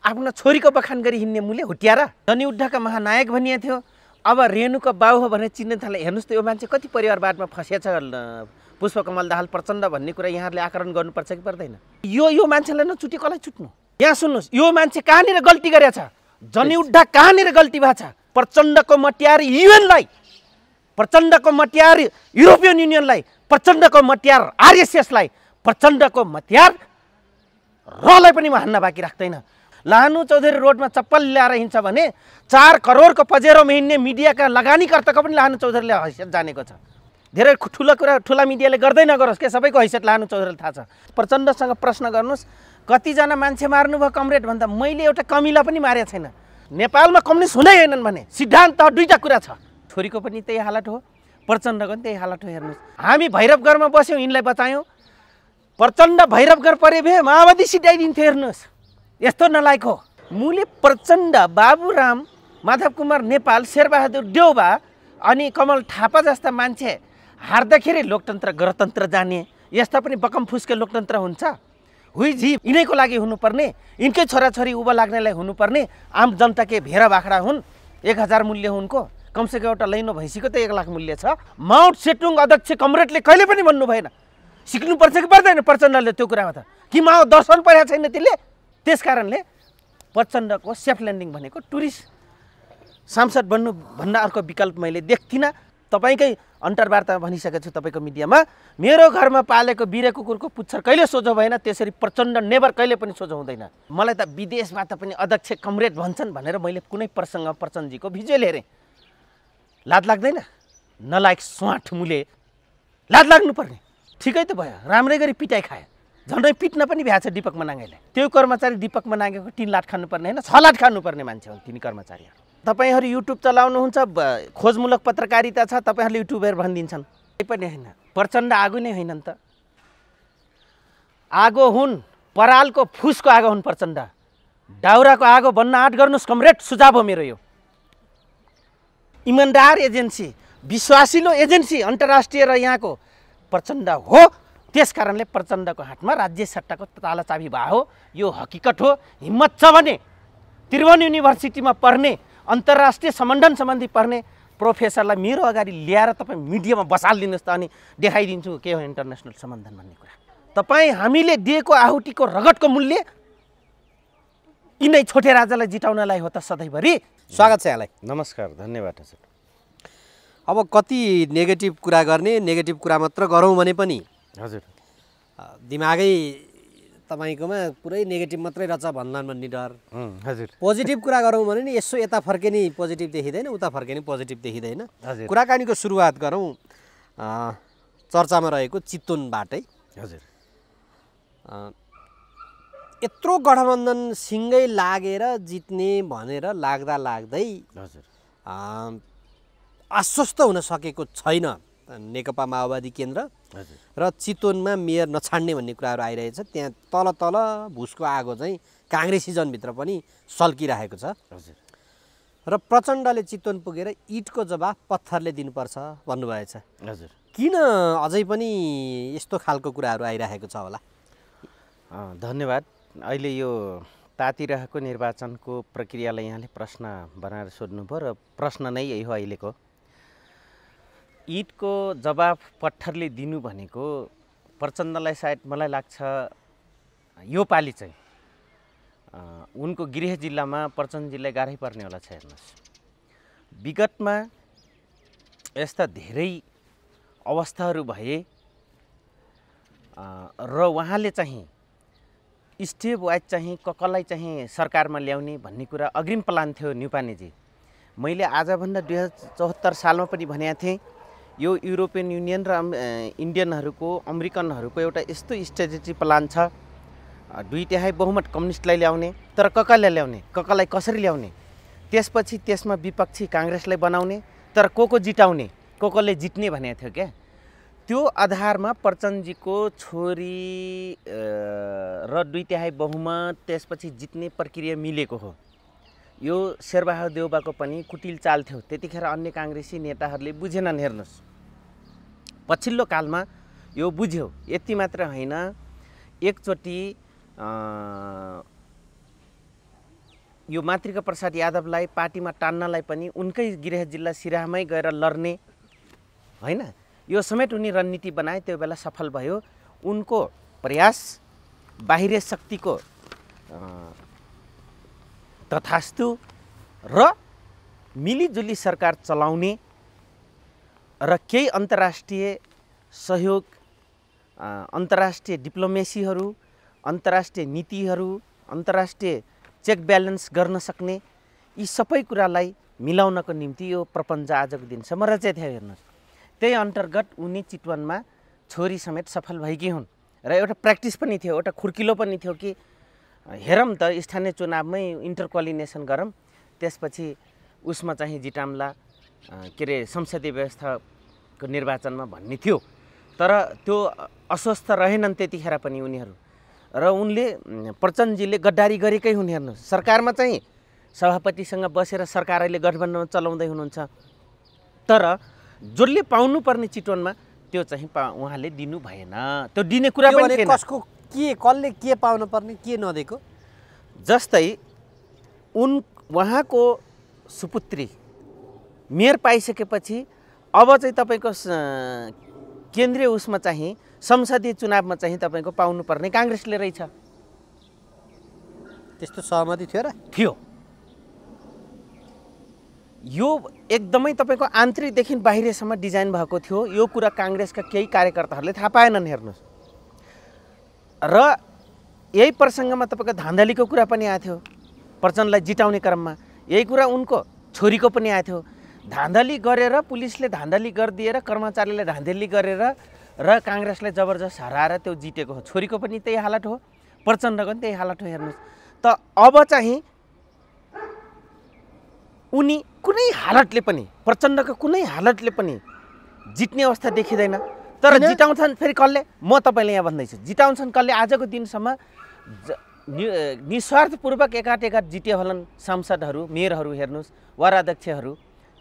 आफ्नो छोरीको बखान गरी हिँड्ने मुले हुट्याएर जनयुद्धका महानायक भनिएको थियो। अब रेणुको बाउ हो भने चिन्ने थाले। हेर्नुहोस् त यो मान्छे कति परिवारवादमा फँसेछ। पुष्पकमल दाहाल प्रचण्ड भन्ने कुरा यहाँहरूले आकलन गर्नुपर्छ कि पर्दैन? यो मान्छेलाई नचुटी कसलाई चुट्नु? यहाँ सुन्नुहोस्, यो मान्छे कहाँनिर गल्ती गरेछ? जनयुद्ध कहाँनिर गल्ती भएको छ? प्रचण्डको मट्यार युएनलाई, प्रचण्डको मट्यार युरोपियन युनियनलाई, प्रचण्डको मट्यार आरएसएसलाई, प्रचण्डको मट्यार रलाई पनि हान्न बाँकी राख्दैन। लानु चौधरी रोडमा चप्पल ल्याएर हिँड्छ भने 4 करोडको पजेरोमा हिँड्ने मिडियाका लगानीकर्ताको पनि लानु चौधरीले हैसियत जानेको छ। धेरै ठुला मिडियाले गर्दै नगरोस् के, सबैको हैसियत लानु चौधरीले थाहा छ। प्रचण्डसँग प्रश्न गर्नुहोस्, कतिजना मान्छे मार्नुभयो कमरेड भन्दा? मैले एउटा कमिला पनि मारेको छैन। नेपालमा कम्युनिस्ट हुँदै होइनन् भने सिद्धान्त दुईटा कुरा छ। छोरीको पनि त्यही हालत हो, प्रचण्डको पनि त्यही हालत हो। हेर्नुहोस्, हामी भैरवगढमा बस्यौँ, यिनलाई बचायौँ। प्रचण्ड भैरवगढ परे भए माओवादी सिटाइदिन्थ्यो। हेर्नुहोस्, यस्तो नलायक हो। मुले प्रचण्ड, बाबुराम, माधव कुमार नेपाल, शेरबहादुर देउबा अनि कमल थापा जस्ता मान्छे हार्दाखेरि लोकतन्त्र गणतन्त्र जाने, यस्ता पनि बकम फुस्के लोकतन्त्र हुन्छ? हुइझी यिनैको लागि हुनुपर्ने, यिनकै छोराछोरी उभा लाग्नेलाई हुनुपर्ने। आम जनता के भेरा बाख्रा हुन्? 1000 मूल्य हो उनको, कमसेकम एउटा लैनो भैँसीको त 1 लाख मूल्य छ। माउन्ट सेटुङ अध्यक्ष कमरेडले कहिले पनि भन्नु भएन। सिक्नुपर्छ कि पर्दैन प्रचण्डले त्यो कुरामा त? कि माओ दर्शन परेको छैन त्यसले? त्यस कारणले प्रचण्डको सेफ ल्यान्डिङ भनेको टुरिस्ट सांसद बन्नु भन्दा अर्को विकल्प मैले देख्दिनँ। तपाईँकै अन्तर्वार्तामा भनिसकेको छु तपाईँको मिडियामा, मेरो घरमा पालेको बिरे कुकुरको पुच्छर कहिले सोझो भएन, त्यसरी प्रचण्ड नेभर कहिले पनि सोझो हुँदैन। मलाई त विदेशबाट पनि अध्यक्ष कमरेड भन्छन् भनेर मैले कुनै प्रसङ्ग प्रचण्डजीको भिजुअल हेरेँ। लाज लाग्दैन? नलायक स्वाठ मुले, लाज लाग्नुपर्ने। ठिकै त भयो, राम्रै गरी पिटाइ खायो। झन्डै पिट्न पनि भ्याएको छ दिपक मनाङले। त्यो कर्मचारी दिपक मनाङको 3 लाख खानुपर्ने होइन, 6 लाख खानुपर्ने मान्छे हो तिनी कर्मचारीहरू। तपाईँहरू युट्युब चलाउनुहुन्छ, खोजमूलक पत्रकारिता छ, तपाईँहरूले युट्युबहरू भनिदिन्छन्। केही पनि होइन। प्रचण्ड आगो नै होइनन् त? आगो हुन्, परालको फुसको आगो हुन् प्रचण्ड। दाउराको आगो बन्न आँट गर्नुहोस् कमरेड, सुझाव हो मेरो यो। इमान्दार एजेन्सी, विश्वासिलो एजेन्सी अन्तर्राष्ट्रिय र यहाँको प्रचण्ड हो। त्यस कारणले प्रचण्डको हातमा राज्य सट्टाको ताला चाबी भा हो। यो हकिकत हो। हिम्मत छ भने त्रिभुवन युनिभर्सिटीमा पढ्ने, अन्तर्राष्ट्रिय सम्बन्धन सम्बन्धी पढ्ने प्रोफेसरलाई मेरो अगाडि ल्याएर तपाईँ मिडियामा बसालिदिनुहोस् त, अनि देखाइदिन्छु के हो इन्टरनेसनल सम्बन्धन भन्ने कुरा। तपाईँ हामीले दिएको आहुतिको रगतको मूल्य यिनै छोटे राजालाई जिताउनलाई हो त सधैँभरि। स्वागत छ यहाँलाई। नमस्कार, धन्यवाद हजुर। अब कति नेगेटिभ कुरा गर्ने, नेगेटिभ कुरा मात्र गरौँ भने पनि हजुर दिमागै तपाईँकोमा पुरै नेगेटिभ मात्रै रहेछ भन्लान् भन्ने डर। हजुर। पोजिटिभ कुरा गरौँ भने नि यसो यता फर्के नि पोजिटिभ देखिँदैन, उता फर्के नि पोजिटिभ देखिँदैन। हजुर। कुराकानीको सुरुवात गरौँ चर्चामा रहेको चितवनबाटै। हजुर। यत्रो गठबन्धन सिँगै लागेर जित्ने भनेर लाग्दा लाग्दै हजुर आश्वस्त हुन सकेको छैन नेकपा माओवादी केन्द्र र चितवनमा मेयर नछाड्ने भन्ने कुराहरू आइरहेछ। त्यहाँ तल तल भुसको आगो चाहिँ काङ्ग्रेसी जनभित्र पनि सल्किरहेको छ। हजुर। र प्रचण्डले चितवन पुगेर इटको जवाफ पत्थरले दिनुपर्छ भन्नुभएछ। हजुर। किन अझै पनि यस्तो खालको कुराहरू आइरहेको छ होला? धन्यवाद। अहिले यो तातिरहेको निर्वाचनको प्रक्रियालाई यहाँले प्रश्न बनाएर सोध्नुभयो र प्रश्न नै यही हो अहिलेको। ईटको जवाफ पत्थरले दिनु भनेको प्रचण्डलाई सायद मलाई लाग्छ यो पालि चाहिँ उनको गृह जिल्लामा प्रचण्डजीलाई गाह्रै पर्ने होला छ। हेर्नुहोस्, विगतमा यस्ता धेरै अवस्थाहरू भए र उहाँले चाहिँ स्टेप वाइज चाहिँ कसलाई चाहिँ सरकारमा ल्याउने भन्ने कुरा अग्रिम प्लान थियो न्युपानेजी। मैले आजभन्दा 2074 सालमा पनि भनेको थिएँ यो युरोपियन युनियन र इन्डियनहरूको अमेरिकनहरूको एउटा यस्तो स्ट्रेटेजी प्लान छ, 2/3 बहुमत कम्युनिस्टलाई ल्याउने, तर कसलाई ल्याउने, कसलाई कसरी ल्याउने, त्यसपछि त्यसमा विपक्षी काङ्ग्रेसलाई बनाउने, तर को जिताउने, कसले जित्ने भनेको थियो क्या। त्यो आधारमा प्रचण्डजीको छोरी र 2/3 बहुमत त्यसपछि जित्ने प्रक्रिया मिलेको हो। यो शेरबहादुर देउबाको पनि कुटिल चाल थियो। त्यतिखेर अन्य काङ्ग्रेसी नेताहरूले बुझेनन्। हेर्नुहोस्, पछिल्लो कालमा यो बुझ्यो। यति मात्र होइन, एकचोटि यो मातृका प्रसाद यादवलाई पार्टीमा टान्नलाई पनि उनकै गृह जिल्ला सिराहामै गएर लड्ने होइन, यो समेत उनी रणनीति बनाए। त्यो बेला सफल भयो। उनको प्रयास बाहिरी शक्तिको तथास्तु र मिलिजुली सरकार चलाउने र केही अन्तर्राष्ट्रिय सहयोग, अन्तर्राष्ट्रिय डिप्लोमेसीहरू, अन्तर्राष्ट्रिय नीतिहरू, अन्तर्राष्ट्रिय चेक ब्यालेन्स गर्न सक्ने यी सबै कुरालाई मिलाउनको निम्ति यो प्रपञ्च आजको दिनसम्म रचेको थियो। हेर्नुहोस्, त्यही अन्तर्गत उनी चितवनमा छोरी समेत सफल भएकी हुन् र एउटा प्र्याक्टिस पनि थियो, एउटा खुर्किलो पनि थियो कि हेरौँ त स्थानीय चुनावमै इन्टर कोअर्डिनेसन गरौँ, त्यसपछि उसमा चाहिँ जिटाम्ला के अरे संसदीय व्यवस्थाको निर्वाचनमा भन्ने थियो। तर त्यो अस्वस्थ रहेनन् त्यतिखेर पनि उनीहरू र उनले प्रचण्डजीले गद्दारी गरेकै हुन्। हेर्नुहोस्, सरकारमा चाहिँ सभापतिसँग बसेर सरकार अहिले गठबन्धनमा चलाउँदै हुनुहुन्छ, तर जसले पाउनुपर्ने चितवनमा त्यो चाहिँ उहाँले दिनु भएन। त्यो दिने कुरा पनि थिएन। कसको के, कसले के पाउनु पर्ने, के नदिएको? जस्तै उहाँको सुपुत्री मेयर पाइसकेपछि अब चाहिँ तपाईँको केन्द्रीय उसमा चाहिँ संसदीय चुनावमा चाहिँ तपाईँको पाउनुपर्ने काङ्ग्रेसले रहेछ। त्यस्तो सहमति थियो र? थियो। यो एकदमै तपाईँको आन्तरिकदेखि बाहिरसम्म डिजाइन भएको थियो। यो कुरा काङ्ग्रेसका केही कार्यकर्ताहरूले थाहा पाएनन्। हेर्नुहोस्, र यही प्रसङ्गमा तपाईँको धाँधलीको कुरा पनि आएको थियो प्रचण्डलाई जिताउने क्रममा। यही कुरा उनको छोरीको पनि आएको थियो। धाँधली गरेर, पुलिसले धाँधली गरिदिएर, कर्मचारीले धाँधली गरेर र काङ्ग्रेसलाई जबरजस्त हराएर त्यो जितेको हो। छोरीको पनि त्यही हालत हो, प्रचण्डको पनि त्यही हालत हो। हेर्नुहोस् त, अब चाहिँ उनी कुनै हालतले पनि, प्रचण्डको कुनै हालतले पनि जित्ने अवस्था देखिँदैन। तर जिताउँछन् फेरि कसले? म तपाईँले यहाँ भन्दैछु, जिताउँछन् कसले? आजको दिनसम्म निस्वार्थपूर्वक एकाट जिते होलान् सांसदहरू, मेयरहरू। हेर्नुहोस्, वाराध्यक्षहरू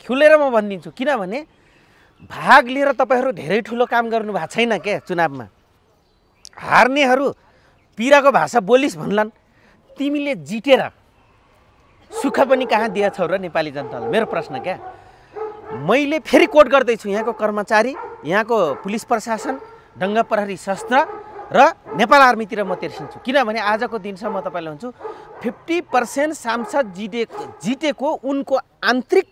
खुलेर म भनिदिन्छु, किनभने भाग लिएर तपाईँहरू धेरै ठुलो काम गर्नु भएको छैन के चुनावमा। हार्नेहरू पिराको भाषा बोलिस् भन्लान्, तिमीले जितेर सुख पनि कहाँ दिएछौ र नेपाली जनतालाई? मेरो प्रश्न क्या। मैले फेरि कोट गर्दैछु, यहाँको कर्मचारी, यहाँको पुलिस प्रशासन, डङ्गा प्रहरी शस्त्र र नेपाल आर्मीतिर म तिर्सिन्छु। किनभने आजको दिनसम्म म तपाईँलाई भन्छु 50% सांसद जितेको उनको आन्तरिक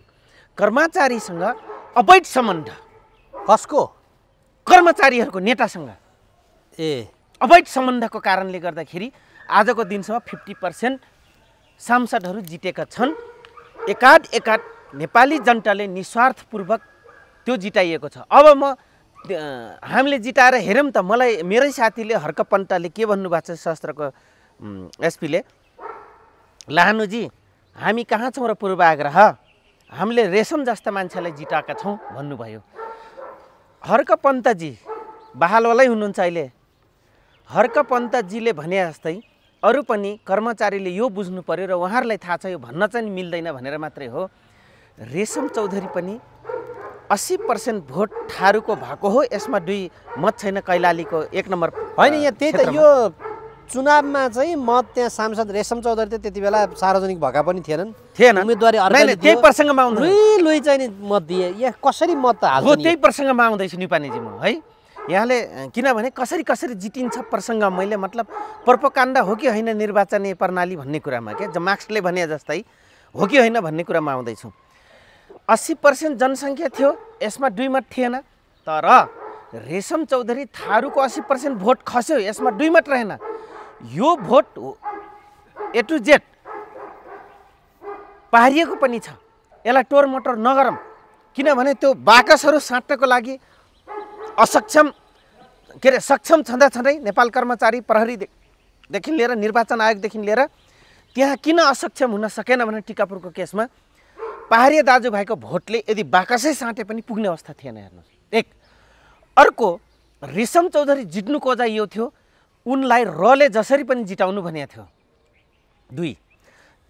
कर्मचारीसँग अवैध सम्बन्ध। कसको? कर्मचारीहरूको नेतासँग अवैध सम्बन्धको कारणले गर्दाखेरि आजको दिनसम्म 50% सांसदहरू जितेका छन्। एकाध नेपाली जनताले निस्वार्थपूर्वक त्यो जिताइएको छ। अब हामीले जिताएर हेरौँ त। मलाई मेरै साथीले हर्क पन्टाले के भन्नुभएको छ, शस्त्रको एसपीले, लाहानुजी हामी कहाँ छौँ र पूर्वाग्रह, हामीले रेशम जस्ता मान्छेलाई जिताएका छौँ भन्नुभयो। हर्क पन्तजी बहालवालै हुनुहुन्छ अहिले। हर्क पन्तजीले भने जस्तै अरू पनि कर्मचारीले यो बुझ्नु पर्यो र उहाँहरूलाई थाहा छ यो भन्न चाहिँ मिल्दैन भनेर मात्रै हो। रेशम चौधरी पनि 80% भोट थारूको भएको हो। यसमा 2 मत छैन। कैलालीको 1 नम्बर होइन, यहाँ त्यही त, यो चुनावमा चाहिँ मत त्यहाँ सांसद रेशम चौधरी त त्यति बेला सार्वजनिक भएका पनि थिएन। उम्मेदवारी अर्काले त्यही प्रसङ्गमा आउँदै लुई चाहिँ मत दिए। यहाँ कसरी मत हाल्छ? हो, त्यही प्रसङ्गमा आउँदैछु निपानीजी म है। यहाँले किनभने कसरी जितिन्छ प्रसङ्ग, मैले मतलब प्रोपोगन्डा हो कि होइन निर्वाचन प्रणाली भन्ने कुरामा के मार्क्सले भने जस्तै हो कि होइन भन्ने कुरामा आउँदैछु। 80% जनसङ्ख्या थियो, यसमा 2 मत थिएन। तर रेशम चौधरी थारूको 80% भोट खस्यो, यसमा 2 मत रहेन। यो भोट A to Z पारिएको पनि छ। यसलाई टोरमोटर नगरौँ, किनभने त्यो बाकसहरू साट्नको लागि असक्षम के अरे सक्षम छँदै नेपाल कर्मचारी प्रहरीदेखि लिएर निर्वाचन आयोगदेखि लिएर त्यहाँ किन असक्षम हुन सकेन भने टिकापुरको केसमा पहाडिया दाजुभाइको भोटले यदि बाकसै साटे पनि पुग्ने अवस्था थिएन। हेर्नुहोस्, एक। अर्को, रेशम चौधरी जित्नुको अझ यो थियो उनलाई रले जसरी पनि जिताउनु भनेको थियो। 2।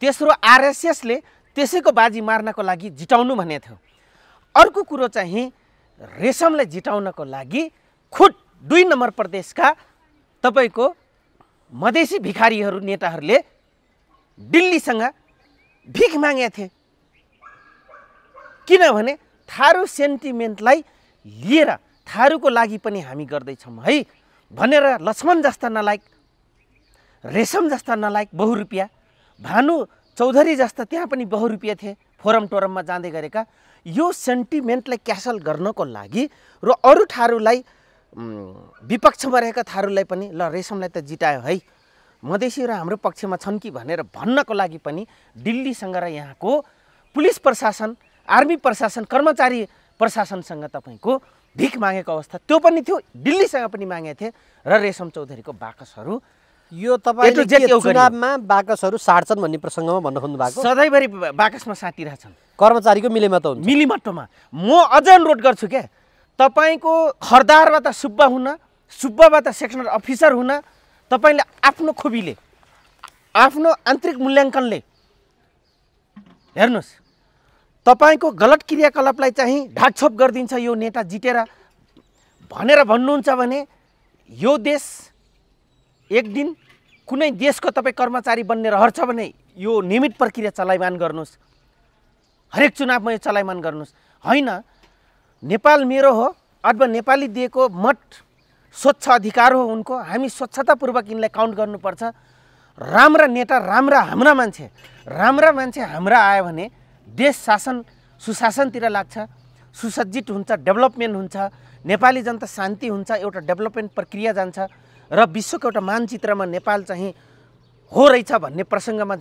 तेस्रो, आरएसएसले त्यसैको बाजी मार्नको लागि जिताउनु भनेको थियो। अर्को कुरो चाहिँ रेशमलाई जिताउनको लागि खुद 2 नम्बर प्रदेशका तपाईँको मधेसी भिखारीहरू नेताहरूले दिल्लीसँग भिख मागेका थिए। किनभने थारू सेन्टिमेन्टलाई लिएर थारूको लागि पनि हामी गर्दैछौँ है भनेर लक्ष्मण जस्ता नलायक, रेशम जस्ता नलायक बहुरुपियाँ, भानु चौधरी जस्ता त्यहाँ पनि बहुरुपियाँ थिए फोरम टोरममा जाँदै गरेका, यो सेन्टिमेन्टलाई क्यासल गर्नको लागि र अरू थारूलाई विपक्षमा रहेका थारूलाई पनि ल रेशमलाई त जितायो है, मधेसीहरू हाम्रो पक्षमा छन् कि भनेर भन्नको लागि पनि दिल्लीसँग र यहाँको पुलिस प्रशासन, आर्मी प्रशासन, कर्मचारी प्रशासनसँग तपाईँको भिख मागेको अवस्था त्यो पनि थियो। दिल्लीसँग पनि मागेका थिए र रेशम चौधरीको बाकसहरू यो तपाईँले चुनावमा बाकसहरू साट्छन् भन्ने प्रसङ्गमा भन्न खोज्नु भएको? सधैँभरि बाकसमा साटिरहेछन् कर्मचारीको मिलेमतो हुन्छ। मिलिमटोमा म अझ अनुरोध गर्छु क्या, तपाईँको खरदारबाट सुब्बा हुन, सुब्बाबाट सेक्सनल अफिसर हुन तपाईँले आफ्नो खुबीले, आफ्नो आन्तरिक मूल्याङ्कनले हेर्नुहोस्, तपाईँको गलत क्रियाकलापलाई चाहिँ ढाकछोप गरिदिन्छ यो नेता जितेर भनेर भन्नुहुन्छ भने यो देश एक दिन कुनै देशको तपाईँ कर्मचारी बन्ने रहर छ भने यो नियमित प्रक्रिया चलायमान गर्नुहोस्, हरेक चुनावमा यो चलायमान गर्नुहोस्। होइन, नेपाल मेरो हो अथवा नेपाली दिएको मत स्वच्छ अधिकार हो उनको, हामी स्वच्छतापूर्वक यिनलाई काउन्ट गर्नुपर्छ। राम्रा नेता, हाम्रा मान्छे हाम्रा आयो भने देश शासन सुशासनतिर लाग्छ, सुसज्जित हुन्छ, डेभलपमेन्ट हुन्छ, नेपाली जनता शान्ति हुन्छ, एउटा डेभलपमेन्ट प्रक्रिया जान्छ र विश्वको एउटा मानचित्रमा नेपाल चाहिँ हो रहेछ भन्ने प्रसङ्गमा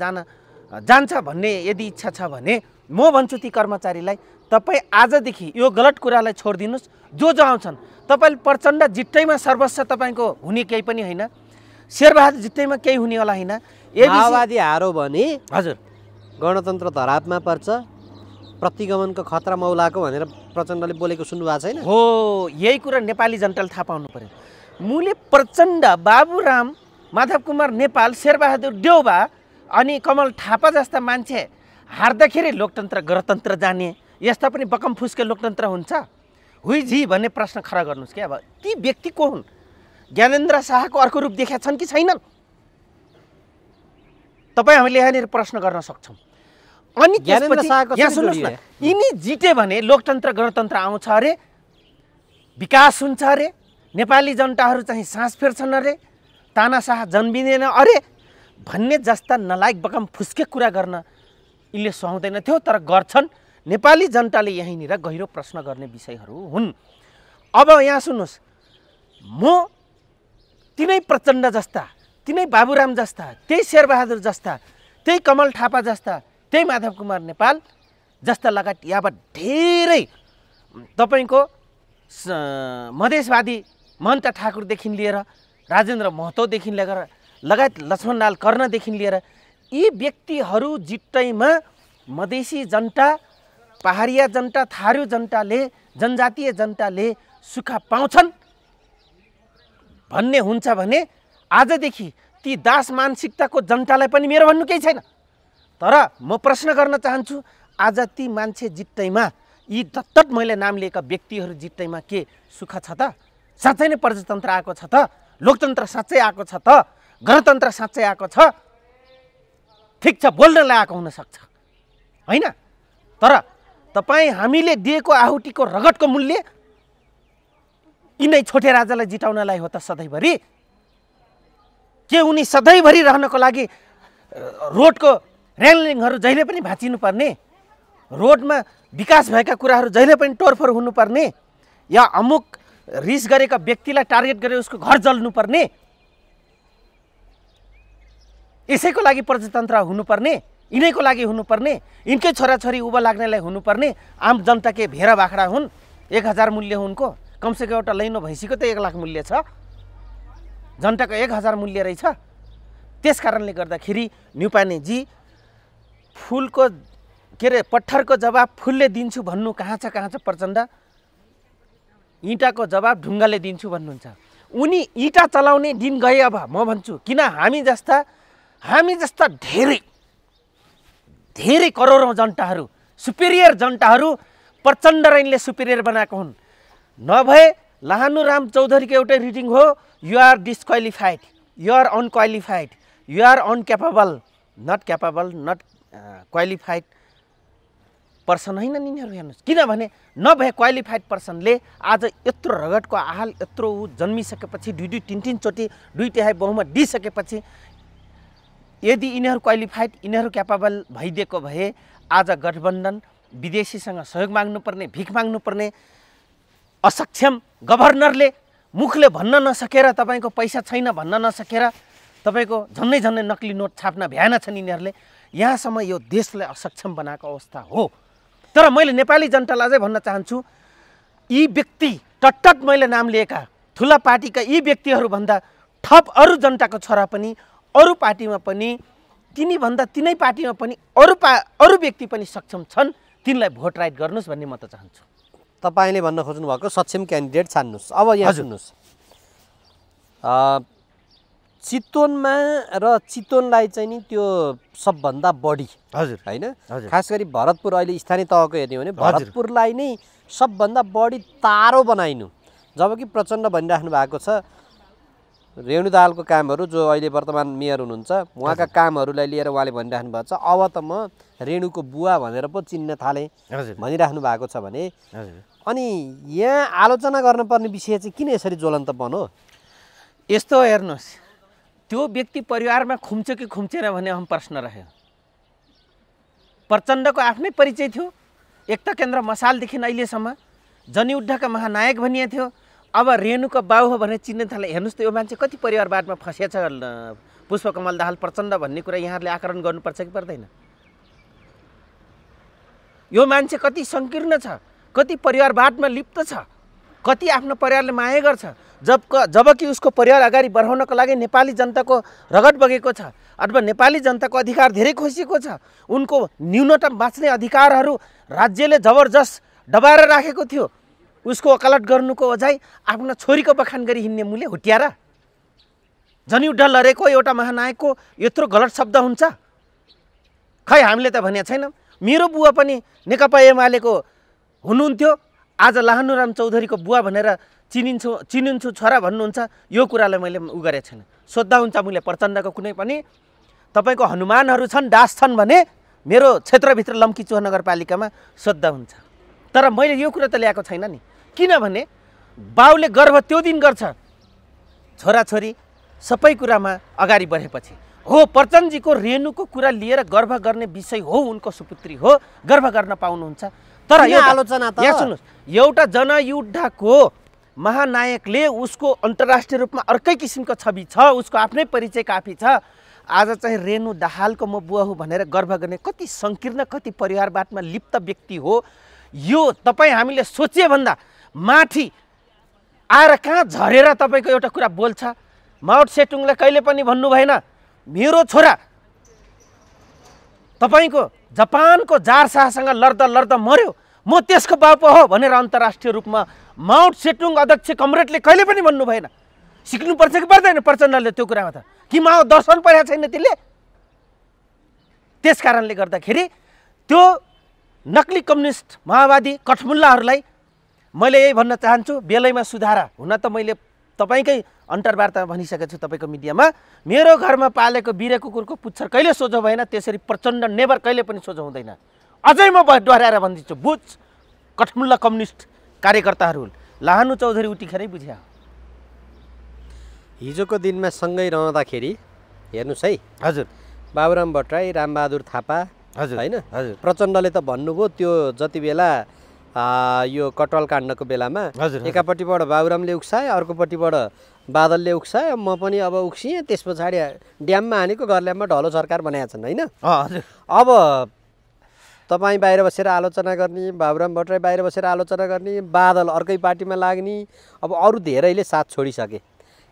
जान्छ भन्ने यदि इच्छा छ भने म भन्छु ती कर्मचारीलाई तपाईँ आजदेखि यो गलत कुरालाई छोडिदिनुहोस्। जो आउँछन् तपाईँले प्रचण्ड जित्तैमा सर्वस्व तपाईँको हुने केही पनि होइन, शेरबहादुर जित्तैमा केही हुनेवाला होइन। माओवादी हारो भने हजुर गणतन्त्र धरापमा पर्छ, प्रतिगमनको खतरा मौलाको भनेर प्रचण्डले बोलेको सुन्नु भएको छैन? हो, यही कुरा नेपाली जनताले थाहा पाउनु पर्यो। मूले प्रचण्ड, बाबुराम, माधव कुमार नेपाल, शेरबहादुर देउबा अनि कमल थापा जस्ता मान्छे हार्दाखेरि लोकतन्त्र गणतन्त्र जाने यस्ता पनि बकम फुस्के लोकतन्त्र हुन्छ हुइझी भन्ने प्रश्न खडा गर्नुहोस् क्या। अब ती व्यक्ति को हुन्? ज्ञानेन्द्र शाहको अर्को रूप देखेका छन् कि छैनन्? तपाईँ हामीले यहाँनिर प्रश्न गर्न सक्छौँ। अनि ज्ञानेन्द्र शाहको यहाँ सुन्नुहोस् न, यिनी जिते भने लोकतन्त्र गणतन्त्र आउँछ अरे, विकास हुन्छ अरे, नेपाली जनताहरू चाहिँ सास फेर्छन् अरे, तानाशाह जन्मिँदैन अरे भन्ने जस्ता नलायक बकम फुस्के कुरा गर्न यिनले सुहाउँदैन थियो, तर गर्छन्। नेपाली जनताले यहीँनिर गहिरो प्रश्न गर्ने विषयहरू हुन्। अब यहाँ सुन्नुहोस्, म तिनै प्रचण्ड जस्ता, तिनै बाबुराम जस्ता, त्यही शेरबहादुर जस्ता, त्यही कमल थापा जस्ता, त्यही माधव कुमार नेपाल जस्ता लगायत यहाँबाट धेरै तपाईँको मधेसवादी महन्त ठाकुरदेखि लिएर राजेन्द्र महतोदेखि लिएर लगायत लक्ष्मणलाल कर्णदेखि लिएर यी व्यक्तिहरू जित्तैमा मधेसी जनता, पहाडिया जनता, थारू जनताले, जनजातीय जनताले सुख पाउँछन् भन्ने हुन्छ भने आजदेखि ती दास मानसिकताको जनतालाई पनि मेरो भन्नु केही छैन। तर म प्रश्न गर्न चाहन्छु, आज ती मान्छे जित्तैमा, यी दत्तक मैले नाम लिएका व्यक्तिहरू जित्तैमा के सुख छ त? साँच्चै नै प्रजातन्त्र आएको छ त? लोकतन्त्र साँच्चै आएको छ त? गणतन्त्र साँच्चै आएको छ? ठिक छ, बोल्नलाई आएको हुनसक्छ होइन, तर तपाईँ हामीले दिएको आहुतिको रगतको मूल्य यिनै छोटे राजालाई जिताउनलाई हो त सधैँभरि? के उनी सधैँभरि रहनको लागि रोडको रेलिङहरू जहिले पनि भाँचिनुपर्ने, रोडमा विकास भएका कुराहरू जहिले पनि तोडफोड हुनुपर्ने, या अमुक रिस गरेका व्यक्तिलाई टार्गेट गरेर उसको घर जल्नुपर्ने, यसैको लागि प्रजातन्त्र हुनुपर्ने, यिनैको लागि हुनुपर्ने, यिनकै छोराछोरी उभा लाग्नेलाई हुनुपर्ने? आम जनता के भेरा बाख्रा हुन्? 1000 मूल्य हो उनको, कमसेकम एउटा लैनो भैँसीको त 1 लाख मूल्य छ, जनताको 1000 मूल्य रहेछ। त्यस कारणले गर्दाखेरि न्युपानेजी फुलको के अरे पत्थरको जवाब फुलले दिन्छु भन्नु कहाँ छ प्रचण्ड? इँटाको जवाब ढुङ्गाले दिन्छु भन्नुहुन्छ। उनी इँटा चलाउने दिन गए। अब म भन्छु, किन हामी जस्ता धेरै करोडौँ जनताहरू, सुपेरियर जनताहरू प्रचण्ड र यिनले सुपेरियर बनाएको हुन्। नभए लाहानु राम चौधरीको एउटै रिडिङ हो, you are disqualified, you are unqualified, you are uncapable, not capable, not qualified person होइन नि यिनीहरू। हेर्नुहोस्, किनभने नभए क्वालिफाइड पर्सनले आज यत्रो रगतको आहाल यत्रो जन्मिसकेपछि 2-3 चोटि 2 तिहाई बहुमत दिइसकेपछि यदि यिनीहरू क्वालिफाइड, यिनीहरू क्यापेबल भइदिएको भए आज गठबन्धन विदेशीसँग सहयोग माग्नुपर्ने, भिख माग्नुपर्ने असक्षम गभर्नरले मुखले भन्न नसकेर, तपाईँको पैसा छैन भन्न नसकेर तपाईँको झन्नै नक्ली नोट छाप्न भ्याएन छन् यिनीहरूले। यहाँसम्म यो देशलाई असक्षम बनाएको अवस्था हो। तर मैले नेपाली जनतालाई अझै भन्न चाहन्छु, यी व्यक्ति टट्टट मैले नाम लिएका ठुला पार्टीका यी व्यक्तिहरूभन्दा थप अरू जनताको छोरा पनि अरू पार्टीमा पनि, तिनीभन्दा तिनै पार्टीमा पनि अरू व्यक्ति पनि सक्षम छन्, तिनलाई भोट राइट गर्नुहोस् भन्ने म त चाहन्छु। तपाईँले भन्न खोज्नु भएको सक्षम क्यान्डिडेट छान्नुहोस्। अब यहाँ सुन्नुहोस्, चितवनमा र चितवनलाई चाहिँ नि त्यो सबभन्दा बढी होइन, खास गरी भरतपुर अहिले स्थानीय तहको हेर्ने हो भने भरतपुरलाई नै सबभन्दा बढी तारो बनाइनु। जबकि प्रचण्ड भनिराख्नु भएको छ रेणु दाहालको कामहरू, जो अहिले वर्तमान मेयर हुनुहुन्छ, उहाँका कामहरूलाई लिएर उहाँले भनिराख्नु भएको छ अब त म रेणुको बुवा भनेर पो चिन्न थालेँ भनिराख्नु भएको छ भने, अनि यहाँ आलोचना गर्नुपर्ने विषय चाहिँ किन यसरी ज्वलन्तपन हो? यस्तो हेर्नुहोस्, त्यो व्यक्ति परिवारमा खुम्च्यो कि खुम्चेन भन्ने अहम प्रश्न रह्यो। प्रचण्डको आफ्नै परिचय थियो, एकता केन्द्र मसालदेखि अहिलेसम्म जनयुद्धका महानायक भनिए थियो। अब रेणुको बाउ हो भनेर चिन्ने थाले। हेर्नुहोस् त यो मान्छे कति परिवारवादमा फँसेछ। पुष्पकमल दाहाल प्रचण्ड भन्ने कुरा यहाँहरूले आकलन गर्नुपर्छ कि पर्दैन? यो मान्छे कति सङ्कीर्ण छ, कति परिवारवादमा लिप्त छ, कति आफ्नो परिवारले माया गर्छ, जबकि उसको परिवार अगाडि बढाउनको लागि नेपाली जनताको रगत बगेको छ अथवा नेपाली जनताको अधिकार धेरै खोसिएको छ। उनको न्यूनतम बाँच्ने अधिकारहरू राज्यले जबरजस्त दबाएर राखेको थियो। उसको वकालत गर्नुको बजाय आफ्नो छोरीको बखान गरी हिँड्ने मूल्य हुट्याएर जनयुद्ध लडेको एउटा महानायकको यत्रो गलत शब्द हुन्छ? खै हामीले त भनेको छैनौँ। मेरो बुवा पनि नेकपा एमालेको हुनुहुन्थ्यो, आज लाहनुराम चौधरीको बुवा भनेर चिनिन्छु छोरा भन्नुहुन्छ। यो कुरालाई मैले गरेको छैन। सोद्धा हुन्छ मैले प्रचण्डको कुनै पनि तपाईँको हनुमानहरू छन्, दास छन् भने मेरो क्षेत्रभित्र लम्कीचोह नगरपालिकामा सोद्धा हुन्छ। तर मैले यो कुरा त ल्याएको छैन नि, किनभने बाउले गर्व त्यो दिन गर्छ छोराछोरी सबै कुरामा अगाडि बढेपछि हो। प्रचण्डजीको रेणुको कुरा लिएर गर्व गर्ने विषय हो, उनको सुपुत्री हो, गर्व गर्न पाउनुहुन्छ। तर आलोचना त यहाँ सुन्नुहोस्, एउटा जनयुद्धको महानायकले उसको अन्तर्राष्ट्रिय रूपमा अर्कै किसिमको छवि छ, उसको आफ्नै परिचय काफी छ। आज चाहिँ रेणु दाहालको म बुवा हो भनेर गर्व गर्ने कति सङ्कीर्ण, कति परिवारवादमा लिप्त व्यक्ति हो। यो तपाईँ हामीले सोचे भन्दा माथि आएर कहाँ झरेर तपाईँको एउटा कुरा बोल्छ। माओ सेटुङले कहिले पनि भन्नु भएन मेरो छोरा तपाईँको जापानको जारशाहसँग लड्दा मर्यो, म त्यसको बापु हो भनेर अन्तर्राष्ट्रिय रूपमा माओ सेटुङ अध्यक्ष कमरेडले कहिले पनि भन्नु भएन। सिक्नुपर्छ कि पर्दैन प्रचण्डले त्यो कुरामा? त कि माओ दर्शन परेको छैन त्यसले? त्यस कारणले गर्दाखेरि त्यो नक्ली कम्युनिस्ट माओवादी कठमुल्लाहरूलाई मैले यही भन्न चाहन्छु, बेलैमा सुधारा हुन त मैले तपाईँकै अन्तर्वार्तामा भनिसकेको छु तपाईँको मिडियामा। मेरो घरमा पालेको बिरे कुकुरको पुच्छर कहिले सोझो भएन, त्यसरी प्रचण्ड नेभर कहिले पनि सोझो हुँदैन। अझै म दोहोऱ्याएर भनिदिन्छु, बुझ कठमुल्ला कम्युनिस्ट कार्यकर्ताहरू लाहनु चौधरी उतिखेरै बुझ्या। हिजोको दिनमा सँगै रहँदाखेरि हेर्नुहोस् है, हजुर, बाबुराम भट्टराई, रामबहादुर थापा, हजुर होइन, हजुर, प्रचण्डले त भन्नुभयो त्यो जति बेला यो कटवाल काण्डको बेलामा एकापट्टिबाट बाबुरामले उक्साए, अर्कोपट्टिबाट बादलले उक्साए, म पनि अब उक्सिएँ। त्यस पछाडि ड्याममा हानेको घरल्याममा ढलो सरकार बनाएका छन्, होइन? अब तपाईँ बाहिर बसेर आलोचना गर्ने, बाबुराम भट्टराई बाहिर बसेर आलोचना गर्ने, बादल अर्कै पार्टीमा लाग्ने, अब अरू धेरैले साथ छोडिसके।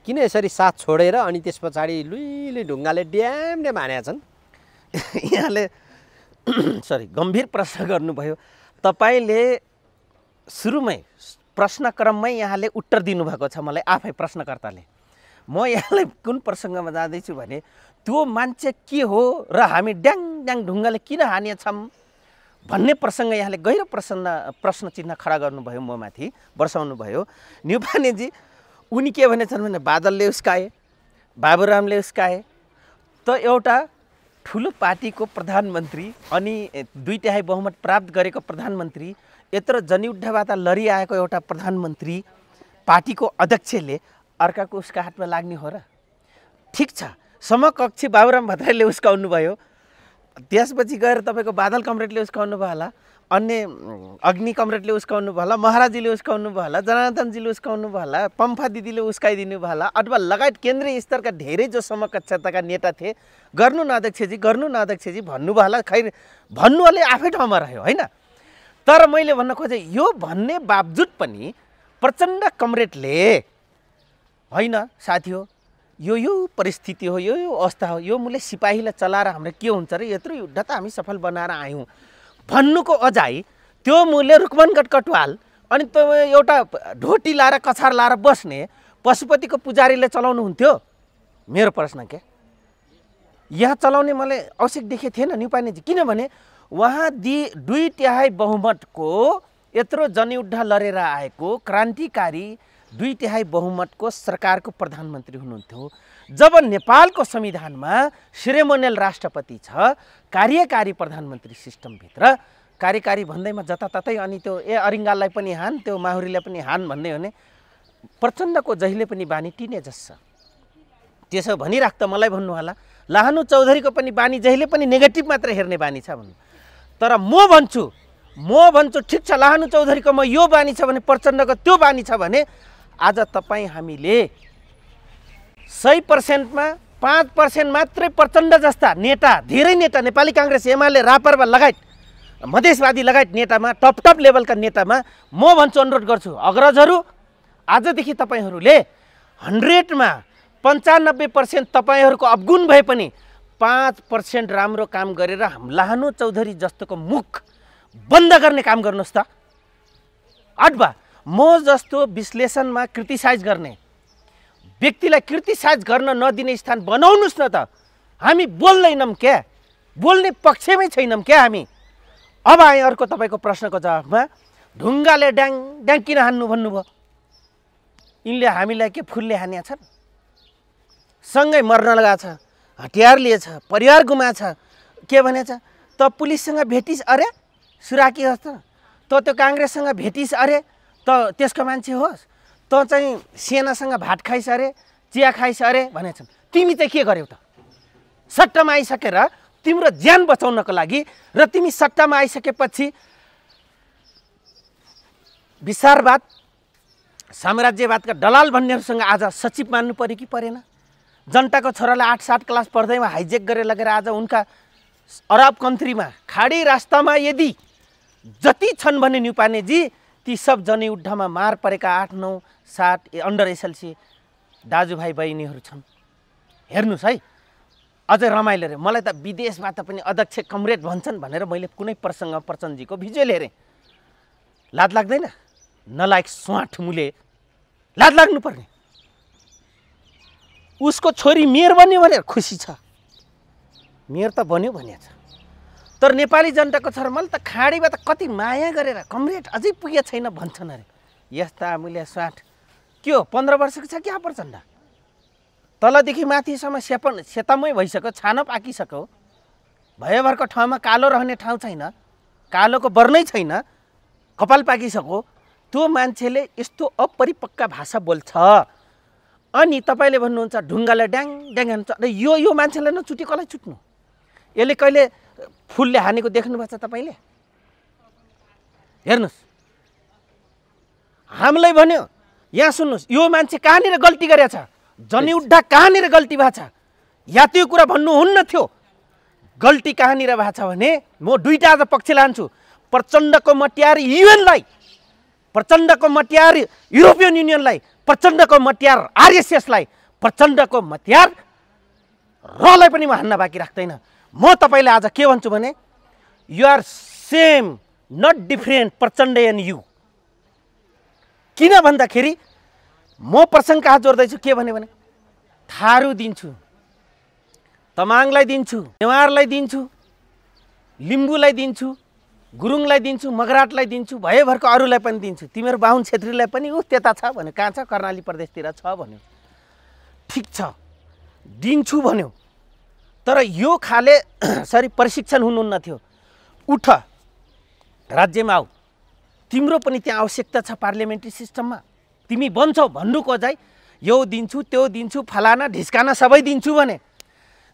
किन यसरी साथ छोडेर अनि त्यस पछाडि लुइले ढुङ्गाले ड्याम हानेका छन्? यहाँले सरी गम्भीर प्रश्न गर्नुभयो। तपाईँले सुरुमै प्रश्नक्रममै यहाँले उत्तर दिनुभएको छ मलाई आफै प्रश्नकर्ताले। म यहाँलाई कुन प्रसङ्गमा जाँदैछु भने त्यो मान्छे के हो र हामी ड्याङ ड्याङ ढुङ्गाले किन हानेछौँ भन्ने प्रसङ्ग यहाँले गहिरो प्रश्न चिन्ह खडा गर्नुभयो, म माथि बर्साउनु भयो। न्युपानेजी उनी के भनेछन् भने बादलले उस्काए, बाबुरामले उस्काए, त एउटा ठुलो पार्टीको प्रधानमन्त्री अनि 2/3 बहुमत प्राप्त गरेको प्रधानमन्त्री, यत्रो जनयुद्धबाट लडिआएको एउटा प्रधानमन्त्री पार्टीको अध्यक्षले अर्काको उसका हातमा लाग्ने हो र? ठिक छ, समकक्षी बाबुराम भट्टराईले उस्काउनु भयो, त्यसपछि गएर तपाईँको बादल कमरेडले उस्काउनु भयो होला, अन्य अग्नि कमरेडले उस्काउनु भयो होला, महाराजीले उस्काउनु भयो होला, जनार्दनजीले उस्काउनु भयो होला, पम्फा दिदीले उस्काइदिनु भयो होला, अथवा लगायत केन्द्रीय स्तरका धेरै जो समकक्षताका नेता थिए, गर्नु न अध्यक्षजी भन्नुभयो होला। खै भन्नुले आफै ठाउँमा रह्यो होइन। तर मैले भन्न खोजेँ, यो भन्ने बावजुद पनि प्रचण्ड कमरेडले होइन साथी हो, यो परिस्थिति हो, यो अवस्था हो, यो मूल्य सिपाहीलाई चलाएर हाम्रो के हुन्छ र, यत्रो युद्ध त हामी सफल बनाएर आयौँ भन्नुको अझै त्यो मूल्य रुक्मनगढ कटवाल अनि त्यो एउटा ढोटी लाएर कछार लाएर बस्ने पशुपतिको पुजारीले चलाउनु हुन्थ्यो? मेरो प्रश्न के यहाँ चलाउने मलाई आवश्यक देखेको थिएन न्युपानेजी। किनभने उहाँ 2/3 बहुमतको यत्रो जनयुद्ध लडेर आएको क्रान्तिकारी 2/3 बहुमतको सरकारको प्रधानमन्त्री हुनुहुन्थ्यो। जब नेपालको संविधानमा सेरेमोनियल राष्ट्रपति छ, कार्यकारी प्रधानमन्त्री सिस्टमभित्र, कार्यकारी भन्दैमा जताततै अनि त्यो अरिङ्गाललाई पनि हान, त्यो माहुरीलाई पनि हान भन्दै हो भने प्रचण्डको जहिले पनि बानी टिनेजस छ। त्यसो भनिराख्दा मलाई भन्नु होला, लाहानु चौधरीको पनि बानी जहिले पनि नेगेटिभ मात्र हेर्ने बानी छ भन्नु। तर म भन्छु ठिक छ, लाहानु चौधरीको म यो बानी छ भने प्रचण्डको त्यो बानी छ भने आज तपाईँ हामीले 100% मा 5% मात्रै प्रचण्ड जस्ता नेता, धेरै नेता नेपाली काङ्ग्रेस, एमाले, रापरपा लगायत मधेसवादी लगायत नेतामा, टप लेभलका नेतामा म भन्छु, अनुरोध गर्छु, अग्रजहरू आजदेखि तपाईँहरूले 100 मा 95% तपाईँहरूको अवगुण भए पनि 5% राम्रो काम गरेर लाहानु चौधरी जस्तोको मुख बन्द गर्ने काम गर्नुहोस् त। अथवा म जस्तो विश्लेषणमा क्रिटिसाइज गर्ने व्यक्तिलाई क्रिटिसाइज गर्न नदिने स्थान बनाउनुहोस् न त। हामी बोल्दैनौँ क्या, बोल्ने पक्षमै छैनौँ क्या हामी। अब आएँ अर्को तपाईँको प्रश्नको जवाफमा, ढुङ्गाले ड्याङ ड्याङ किन हान्नु भन्नुभयो? यिनले हामीलाई के फुलले हानेका छन्? सँगै मर्न लगाएको छ, हतियार लिएछ, परिवार गुमाछ, के भनेछ त पुलिससँग भेटिस अरे सुराकी होस् त त्यो काङ्ग्रेससँग भेटिस अरे त त्यसको मान्छे होस्, त चाहिँ सेनासँग भात खाइस अरे, चिया खाइस अरे भनेछन्। तिमी चाहिँ के गर्यौ त? सट्टामा आइसकेर तिम्रो ज्यान बचाउनको लागि र तिमी सट्टामा आइसकेपछि विस्तारवाद साम्राज्यवादका दलाल भन्नेहरूसँग आज सचिव मान्नु पर्यो कि परेन? जनताको छोरालाई 8-7 क्लास पढ्दैमा हाइजेक गरेर लगेर आज उनका अरब कन्ट्रीमा खाडी रास्तामा यदि जति छन् भने न्युपानेजी, ती सब जनयुद्धमा मार परेका 8, 9, 7 अन्डर एसएलसी दाजुभाइ बहिनीहरू छन्। हेर्नुहोस् है, अझै रमाइलो रे। मलाई त विदेशबाट पनि अध्यक्ष कमरेड भन्छन् भनेर मैले कुनै प्रसङ्ग प्रचण्डजीको भिजुअल हेरेँ। लाज लाग्दैन? नलायक स्वाठ मुले, लाज लाग्नुपर्ने। उसको छोरी मेयर बन्यो भनेर खुसी छ, मेयर त बन्यो भनिएको छ। तर नेपाली जनताको छोरा मैले त खाडीबाट कति माया गरेर कमरेड अझै पुगेको छैन भन्छन् अरे। यस्ता मूल्य स्वाठ के हो? 15 वर्षको छ क्या प्रचण्ड? तलदेखि माथिसम्म सेतमै भइसक्यो, छानो पाकिसक्यो, भयभरको ठाउँमा कालो रहने ठाउँ छैन, कालोको वर्णै छैन, कपाल पाकिसक्यो। त्यो मान्छेले यस्तो अपरिपक्व भाषा बोल्छ अनि तपाईँले भन्नुहुन्छ ढुङ्गाले ड्याङ ड्याङ हान्छ। यो मान्छेलाई नचुटी कसलाई चुट्नु? यसले कहिले फुलले हानेको देख्नुभएको छ तपाईँले? हेर्नुहोस्, हामीलाई भन्यो यहाँ सुन्नुहोस्, यो मान्छे कहाँनिर गल्ती गरेछ, जनयुद्ध कहाँनिर गल्ती भएको छ, या त्यो कुरा भन्नुहुन्न थियो। गल्ती कहाँनिर भएको छ भने म दुईटा आज पक्ष लान्छु। प्रचण्डको मट्यार युएनलाई, प्रचण्डको मट्यार युरोपियन युनियनलाई, प्रचण्डको मट्यार आरएसएसलाई, प्रचण्डको मट्यार रलाई पनि म हान्न बाँकी राख्दैन। म तपाईँलाई आज के भन्छु भने you are same not different Prachanda and you. किन भन्दाखेरि म प्रसङ्ग कहाँ जोड्दैछु के भने थारू दिन्छु, तमाङलाई दिन्छु, नेवारलाई दिन्छु, लिम्बूलाई दिन्छु, गुरुङलाई दिन्छु, मगराटलाई दिन्छु, भयभरको अरूलाई पनि दिन्छु। तिमीहरू बाहुन छेत्रीलाई पनि त्यता छ भन्यो, कहाँ छ? कर्णाली प्रदेशतिर छ भन्यो। ठिक छ, दिन्छु भन्यो, तर यो खाले सरी प्रशिक्षण हुनुहुन्न थियो। उठ राज्यमा आऊ, तिम्रो पनि त्यहाँ आवश्यकता छ पार्लियामेन्ट्री सिस्टममा, तिमी बन्छौ भन्नु खोजाइ यो दिन्छु त्यो दिन्छु फलाना ढिस्काना सबै दिन्छु भने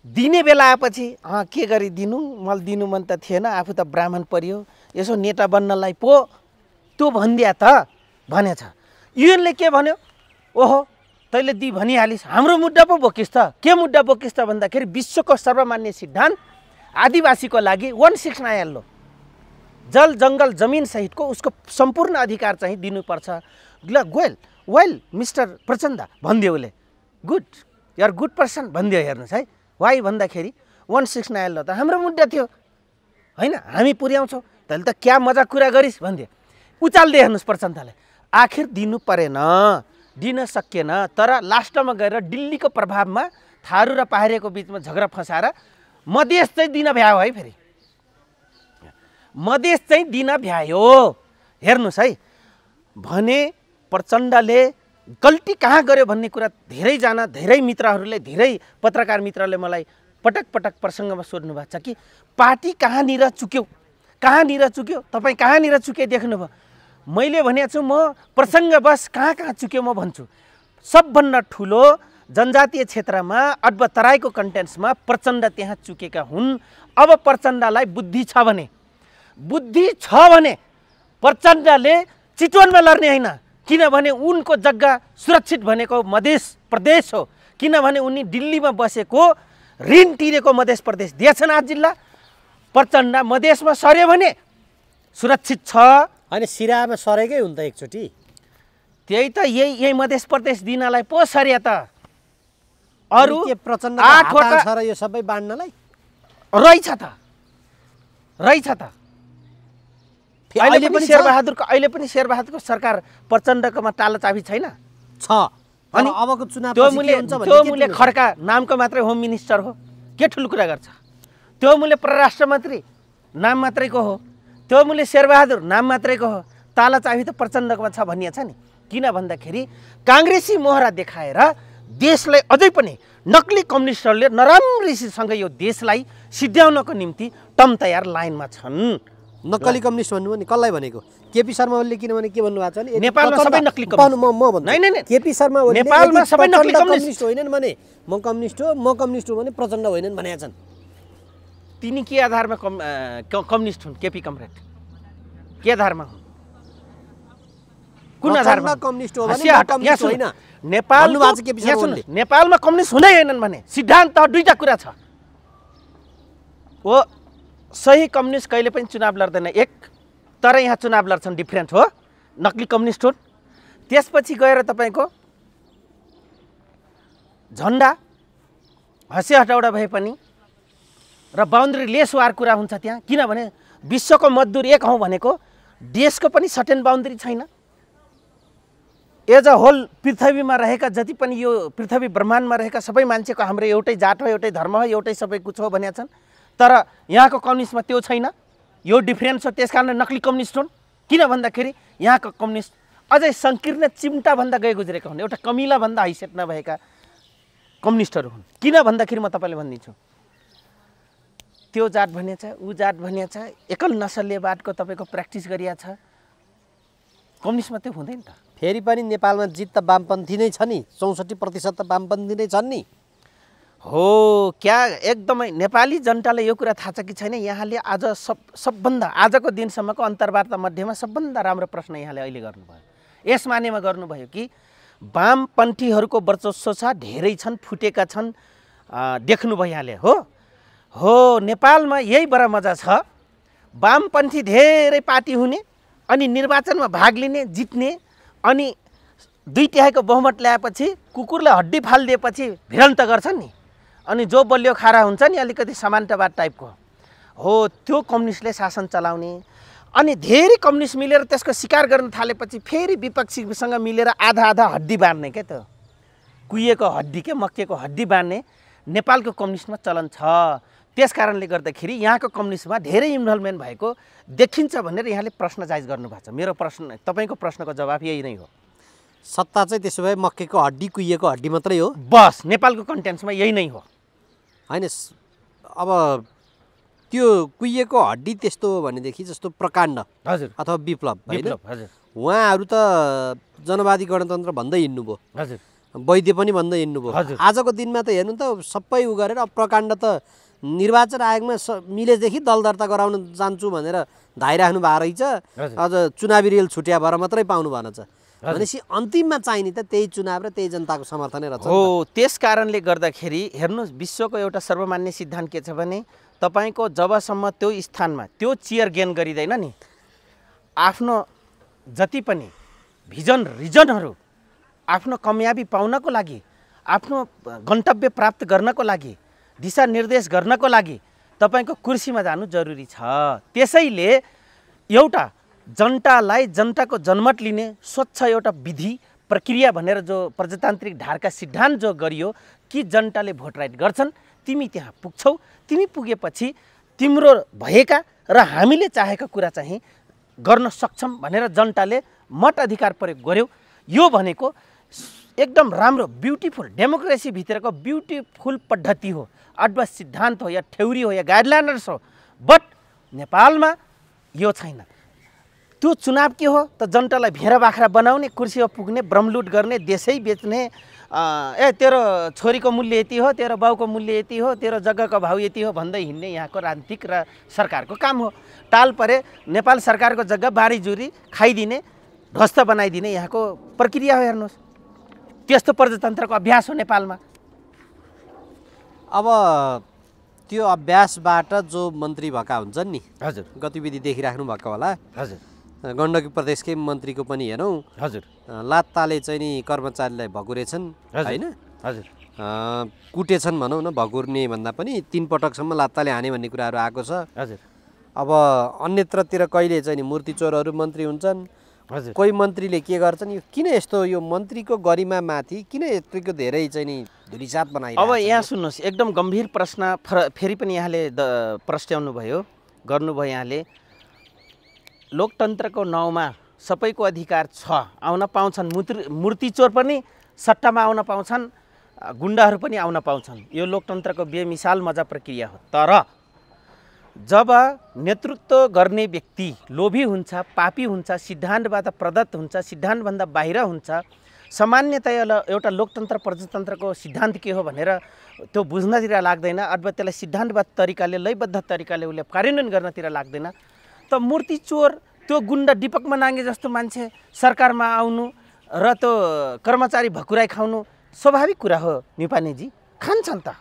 दिने बेला आएपछि के गरिदिनु, मलाई दिनु मन त थिएन, आफू त ब्राह्मण परियो, यसो नेता बन्नलाई पो त्यो भनिदिया त भनेछ। युएनले के भन्यो, ओहो तैँले दि भनिहालिस्, हाम्रो मुद्दा पो बोकिस् त। के मुद्दा बोकिस् त भन्दाखेरि विश्वको सर्वमान्य सिद्धान्त आदिवासीको लागि 16 लो जल जङ्गल जमिन सहितको उसको सम्पूर्ण अधिकार चाहिँ दिनुपर्छ। ल गोयल वेल मिस्टर प्रचण्ड भनिदियो उसले, गुड युआर गुड पर्सन भनिदियो। हेर्नुहोस् है, वाइ भन्दाखेरि 16 लो त हाम्रो मुद्दा थियो होइन, हामी पुर्याउँछौँ, तैँले त क्या मजाक कुरा गरिस् भनिदियो। उचाल्दै हेर्नुहोस् प्रचण्डले, आखिर दिनु परेन, दिन सकिएन। तर लास्टमा गएर दिल्लीको प्रभावमा थारू र पहाडियाको बिचमा झगडा फसाएर मधेस चाहिँ दिन भ्यायो है। फेरि मधेस चाहिँ दिन भ्यायो। हेर्नुहोस् है, भने प्रचण्डले गल्ती कहाँ गर्यो भन्ने कुरा धेरै मित्रहरूले, धेरै पत्रकार मित्रले मलाई पटक पटक प्रसङ्गमा सोध्नु भएको छ कि पार्टी कहाँनिर चुक्यो, कहाँनिर चुक्यो, तपाईँ कहाँनिर चुके देख्नुभयो। मैले भनेको छु, म प्रसङ्गवश कहाँ चुक्यो म भन्छु। सबभन्दा ठुलो जनजातीय क्षेत्रमा अडब तराईको कन्टेन्ट्समा प्रचण्ड त्यहाँ चुकेका हुन्। अब प्रचण्डलाई बुद्धि छ भने प्रचण्डले चितवनमा लड्ने होइन, किनभने उनको जग्गा सुरक्षित भनेको मधेस प्रदेश हो, किनभने उनी दिल्लीमा बसेको ऋण तिरेको मधेस प्रदेश दिएछन् 8 जिल्ला। प्रचण्ड मधेसमा सर्यो भने सुरक्षित छ। अनि सिरामा सरेकै हुन्छ एकचोटि, त्यही त यही मधेस प्रदेश दिनलाई पो सर्या त। अरू के प्रचण्ड 8 वटा छ र यो सबै बाँड्नलाई रहेछ त। अहिले पनि शेरबहादुरको सरकार प्रचण्डकोमा ताला चाबी छैन छ। अनि अबको चुनाव त्यो मूल्य खड्का नामको मात्रै होम मिनिस्टर हो, के ठुलो कुरा गर्छ। त्यो मूल्य परराष्ट्र मन्त्री नाम मात्रैको हो, त्यो मूल्य शेरबहादुर नाम मात्रैको हो, ताला चाबी त प्रचण्डकोमा छ भनिएको छ नि। किन भन्दाखेरि काङ्ग्रेसी मोहरा देखाएर देशलाई अझै पनि नक्कली कम्युनिस्टहरूले नराम्रोसँग यो देशलाई सिद्ध्याउनको निम्ति टम तयार लाइनमा छन्। नक्कली कम्युनिस्ट भन्नुभयो नि, कसलाई भनेको? केपी शर्मा ओलीले किनभने के भन्नुभएको छ भने नेपालमा सबै नक्कली कम्युनिस्ट। म भन्छु नहीं केपी शर्मा ओलीले नेपालमा सबै नक्कली कम्युनिस्ट होइनन् भने म कम्युनिस्ट हो भने प्रचण्ड होइनन् भनेका छन्। तिनी के आधारमा कम्युनिस्ट हुन्? केपी कमरेड के आधारमा हुन्? कुन आधारमा कम्युनिस्ट हो भने कम्युनिस्ट होइन? नेपालमा कम्युनिस्ट हुँदै होइनन् भने सिद्धान्त दुईटा कुरा छ। ओ सही कम्युनिस्ट कहिले पनि चुनाव लड्दैन, एक, तर यहाँ चुनाव लड्छन् डिफ्रेन्ट हो, नक्कली कम्युनिस्ट हुन्। त्यसपछि गएर तपाईँको झन्डा हँसे हटौडा भए पनि र बााउन्ड्री लेस वार कुरा हुन्छ त्यहाँ, किनभने विश्वको मजदुर एक हौँ भनेको देशको पनि सर्टेन बााउन्ड्री छैन। एज अ होल पृथ्वीमा रहेका जति पनि यो पृथ्वी ब्रह्माण्डमा रहेका सबै मान्छेको हाम्रो एउटै जात हो, एउटै धर्म हो, एउटै सबै कुछ हो भनेका छन्। तर यहाँको कम्युनिस्टमा त्यो छैन, यो डिफ्रेन्स हो। त्यसकारण नक्कली कम्युनिस्ट हुन्। किन भन्दाखेरि यहाँको कम्युनिस्ट अझै सङ्कीर्ण चिम्टाभन्दा गए गुज्रेका हुन्, एउटा कमिलाभन्दा हैसियत नभएका कम्युनिस्टहरू हुन्। किन भन्दाखेरि म तपाईँले भनिदिन्छु, त्यो जात भनिएको छ, ऊ जात भनिएको छ, एकल नसल्यवादको तपाईँको प्र्याक्टिस गरिएको छ। कम्युनिस्टमा त्यो हुँदैन त। फेरि पनि नेपालमा जित त वामपन्थी नै छ नि, 64% त वामपन्थी नै छन् नि। हो क्या? एकदमै नेपाली जनतालाई यो कुरा थाहा छ कि छैन? यहाँले आज सबभन्दा आजको दिनसम्मको अन्तर्वार्ता मध्येमा सबभन्दा राम्रो प्रश्न यहाँले अहिले गर्नुभयो। यस मानेमा गर्नुभयो कि वामपन्थीहरूको वर्चस्व छ, धेरै छन्, फुटेका छन्, देख्नुभयो यहाँले। हो नेपालमा यही बडा मजा छ। वामपन्थी धेरै पार्टी हुने अनि निर्वाचनमा भाग लिने, जित्ने, अनि 2/3 बहुमत ल्याएपछि कुकुरलाई हड्डी फालिदिएपछि भिडन्त गर्छन् नि, अनि जो बलियो खारा हुन्छ नि, अलिकति समानतावाद टाइपको हो, त्यो कम्युनिस्टले शासन चलाउने। अनि धेरै कम्युनिस्ट मिलेर त्यसको शिकार गर्न थालेपछि फेरि विपक्षीसँग मिलेर आधा हड्डी बाँड्ने क्या, त्यो कुहिएको हड्डी के मक्केको हड्डी बाँड्ने नेपालको कम्युनिस्टमा चलन छ। त्यस कारणले गर्दाखेरि यहाँको कम्युनिस्टमा धेरै इन्भल्भमेन्ट भएको देखिन्छ भनेर यहाँले प्रश्न जायज गर्नुभएको छ। मेरो प्रश्न, तपाईँको प्रश्नको जवाफ यही नै हो। सत्ता चाहिँ त्यसो भए मक्केको हड्डी कुहिएको हड्डी मात्रै हो? बस नेपालको कन्टेन्ट्समा यही नै हो। होइन, अब त्यो कुहिएको हड्डी त्यस्तो हो भनेदेखि जस्तो प्रकाण्ड हजुर अथवा विप्लव होइन विप्लव हजुर उहाँहरू त जनवादी गणतन्त्र भन्दै हिँड्नुभयो हजुर वैद्य पनि भन्दै हिँड्नुभयो हजुर। आजको दिनमा त हेर्नु त सबै उ गरेर अब प्रकाण्ड त निर्वाचन आयोगमा मिलेदेखि दल दर्ता गराउन जान्छु भनेर धाइराख्नु भएको रहेछ हजुर। अझ चुनावी रेल छुट्या भएर मात्रै पाउनु भएन छ भनेपछि अन्तिममा चाहिने त त्यही चुनाव र त्यही जनताको समर्थनै रहेछ हो। त्यस कारणले गर्दाखेरि हेर्नुहोस् विश्वको एउटा सर्वमान्य सिद्धान्त के छ भने तपाईँको जबसम्म त्यो स्थानमा त्यो चियर गेन गरिँदैन नि आफ्नो जति पनि भिजन रिजनहरू आफ्नो कामयाबी पाउनको लागि आफ्नो गन्तव्य प्राप्त गर्नको लागि दिशानिर्देश गर्नको लागि तपाईँको कुर्सीमा जानु जरुरी छ। त्यसैले एउटा जनतालाई जनताको जनमत लिने स्वच्छ एउटा विधि प्रक्रिया भनेर जो प्रजातान्त्रिक ढाडका सिद्धान्त जो गरियो कि जनताले भोट राइट गर्छन् तिमी त्यहाँ पुग्छौ तिमी पुगेपछि तिम्रो भएका र हामीले चाहेका कुरा चाहिँ गर्न सक्छौँ भनेर जनताले मत अधिकार प्रयोग गर्यो। यो भनेको एकदम राम्रो ब्युटिफुल डेमोक्रेसीभित्रको ब्युटिफुल पद्धति हो अथवा सिद्धान्त हो या थ्योरी हो या गाइडलाइन्स हो। बट नेपालमा यो छैन। त्यो चुनाव के हो त जनतालाई भेरा बाख्रा बनाउने कुर्सीमा पुग्ने ब्रह्मलुट गर्ने देशै बेच्ने तेरो छोरीको मूल्य यति हो तेरो बाउको मूल्य यति हो तेरो जग्गाको भाउ यति हो भन्दै हिँड्ने यहाँको राजनीतिक र सरकारको काम हो। टाल परे नेपाल सरकारको जग्गा बारीजुरी खाइदिने ध्वस्त बनाइदिने यहाँको प्रक्रिया हो। हेर्नुहोस् त्यस्तो प्रजातन्त्रको अभ्यास हो नेपालमा। अब त्यो अभ्यासबाट जो मन्त्री भएका हुन्छन् नि हजुर गतिविधि देखिराख्नु भएको होला हजुर गण्डकी प्रदेशकै मन्त्रीको पनि हेरौँ हजुर लात्ताले चाहिँ नि कर्मचारीलाई भकुरेछन् होइन हजुर कुटेछन् भनौँ न भकुर्ने भन्दा पनि 3 पटकसम्म लात्ताले हाने भन्ने कुराहरू आएको छ। हजुर अब अन्यत्रतिर कहिले चाहिँ नि मूर्ति चोरहरू मन्त्री हुन्छन् हजुर कोही मन्त्रीले के गर्छन् यो किन यस्तो यो मन्त्रीको गरिमामाथि किन यत्तिको धेरै चाहिँ नि धुलिसात बनाइ अब यहाँ सुन्नुहोस् एकदम गम्भीर प्रश्न फेरि पनि यहाँले प्रस्ट्याउनु भयो गर्नुभयो। यहाँले लोकतन्त्रको नाउँमा सबैको अधिकार छ आउन पाउँछन् मूर्ति चोर पनि सट्टामा आउन पाउँछन् गुण्डाहरू पनि आउन पाउँछन् यो लोकतन्त्रको बेमिसाल मजा प्रक्रिया हो। तर जब नेतृत्व गर्ने व्यक्ति लोभी हुन्छ पापी हुन्छ सिद्धान्तबाट प्रदत्त हुन्छ सिद्धान्तभन्दा बाहिर हुन्छ सामान्यतया एउटा लोकतन्त्र प्रजातन्त्रको सिद्धान्त के हो भनेर त्यो बुझ्नतिर लाग्दैन अथवा त्यसलाई सिद्धान्तवाद तरिकाले लयबद्ध तरिकाले उसले कार्यान्वयन गर्नतिर लाग्दैन त मूर्ति चोर त्यो गुण्डा दीपक मनाङ्गे जस्तो मान्छे सरकारमा आउनु र त्यो कर्मचारी भकुराई खाउनु स्वाभाविक कुरा हो। निपानेजी खान्छन् त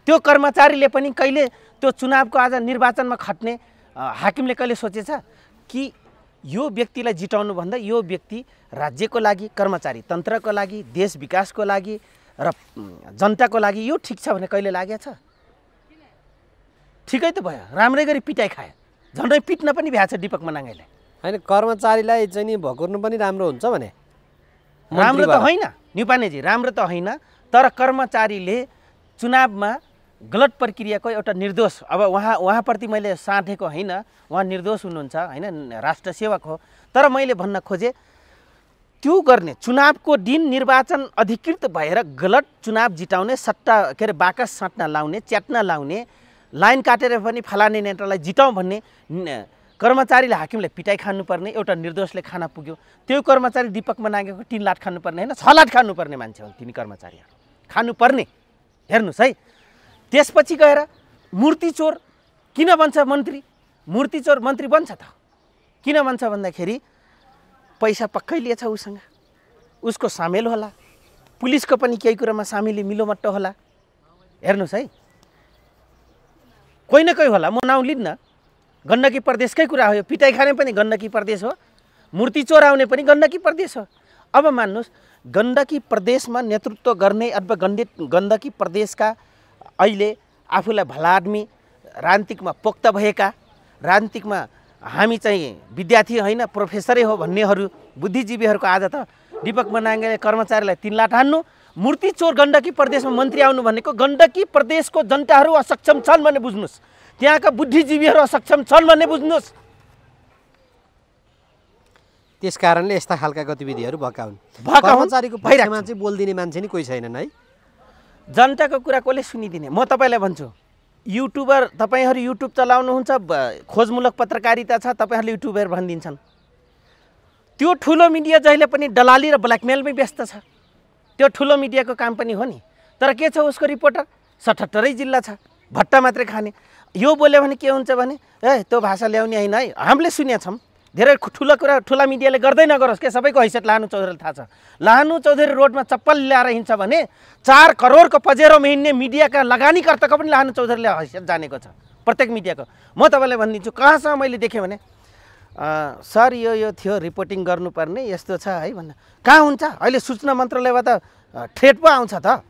त्यो कर्मचारीले पनि कहिले त्यो चुनावको आज निर्वाचनमा खट्ने हाकिमले कहिले सोचेछ कि यो व्यक्तिलाई जिताउनु भन्दा यो व्यक्ति राज्यको लागि कर्मचारी तन्त्रको लागि देश विकासको लागि र जनताको लागि यो ठिक छ भने कहिले लागेछ? ठिकै त भयो राम्रै गरी पिटाइ खायो झन्डै पिट्न पनि भ्याएको छ दीपक मनाङ्गेले होइन कर्मचारीलाई चाहिँ नि भकुर्नु पनि राम्रो हुन्छ भने राम्रो त होइन निपानेजी राम्रो त होइन तर कर्मचारीले चुनावमा गलत प्रक्रियाको एउटा निर्दोष अब उहाँप्रति मैले साँधेको होइन उहाँ निर्दोष हुनुहुन्छ होइन राष्ट्र सेवक हो तर मैले भन्न खोजेँ त्यो गर्ने चुनावको दिन निर्वाचन अधिकृत भएर गलत चुनाव जिताउने सट्टा के अरे बाकस साट्न लाउने च्याट्न लाउने लाइन काटेर पनि फलाने नेतालाई जिताउँ भन्ने कर्मचारीले हाकिमले पिटाइ खानुपर्ने एउटा निर्दोषले खाना पुग्यो त्यो कर्मचारी दीपक मनाङ्गेको 3 लाख खानुपर्ने होइन 6 लाख खानुपर्ने मान्छे हो तिनी कर्मचारीहरू खानुपर्ने। हेर्नुहोस् है त्यसपछि गएर मूर्ति चोर किन बन्छ मन्त्री मूर्ति चोर मन्त्री बन्छ त किन बन्छ भन्दाखेरि पैसा पक्कै लिएछ उसँग उसको सामेल होला पुलिसको पनि केही कुरामा सामेली मिलोमट्टो होला। हेर्नुहोस् है कोही न कोही होला म नाउँ लिन्न गण्डकी प्रदेशकै कुरा हो यो पिटाइ खाने पनि गण्डकी प्रदेश हो मूर्ति चोर आउने पनि गण्डकी प्रदेश हो। अब मान्नुहोस् गण्डकी प्रदेशमा नेतृत्व गर्ने अथवा गण्डकी प्रदेशका अहिले आफूलाई भला आदमी राजनीतिकमा पोख्त भएका राजनीतिकमा हामी चाहिँ विद्यार्थी होइन प्रोफेसरै हो भन्नेहरू बुद्धिजीवीहरूको आज त दीपक मनाङ्गेले कर्मचारीलाई 3 लाख हान्नु मूर्ति चोर गण्डकी प्रदेशमा मन्त्री आउनु भनेको गण्डकी प्रदेशको जनताहरू असक्षम छन् भन्ने बुझ्नुहोस् त्यहाँका बुद्धिजीवीहरू असक्षम छन् भन्ने बुझ्नुहोस्। त्यस कारणले यस्ता खालका गतिविधिहरू भएका हुन्। कर्मचारीको पक्षमा चाहिँ बोलिदिने मान्छे नि कोही छैनन् है। जनताको कुरा कसले सुनिदिने म तपाईँलाई भन्छु युट्युबर तपाईँहरू युट्युब चलाउनुहुन्छ खोजमूलक पत्रकारिता छ तपाईँहरूले युट्युबर भनिदिन्छन् त्यो ठुलो मिडिया जहिले पनि दलाली र ब्ल्याकमेलमै व्यस्त छ त्यो ठुलो मिडियाको काम पनि हो नि तर के छ उसको रिपोर्टर 77 जिल्ला छ भट्टा मात्रै खाने यो बोल्यो भने के हुन्छ भने ए त्यो भाषा ल्याउने होइन है हामीले सुनेका छौँ धेरै ठुलो कुरा ठुला मिडियाले गर्दै नगरोस् के सबैको हैसियत लानु चौधरीले थाहा छ लानु चौधरी रोडमा चप्पल ल्याएर हिँड्छ भने 4 करोडको पजेरोमा हिँड्ने मिडियाका लगानीकर्ताको पनि लानु चौधरीले हैसियत जानेको छ प्रत्येक मिडियाको म तपाईँलाई भनिदिन्छु कहाँसम्म मैले देखेँ भने सर यो थियो रिपोर्टिङ गर्नुपर्ने यस्तो छ है भन्न कहाँ हुन्छ अहिले सूचना मन्त्रालयबाट थ्रेट पो आउँछ त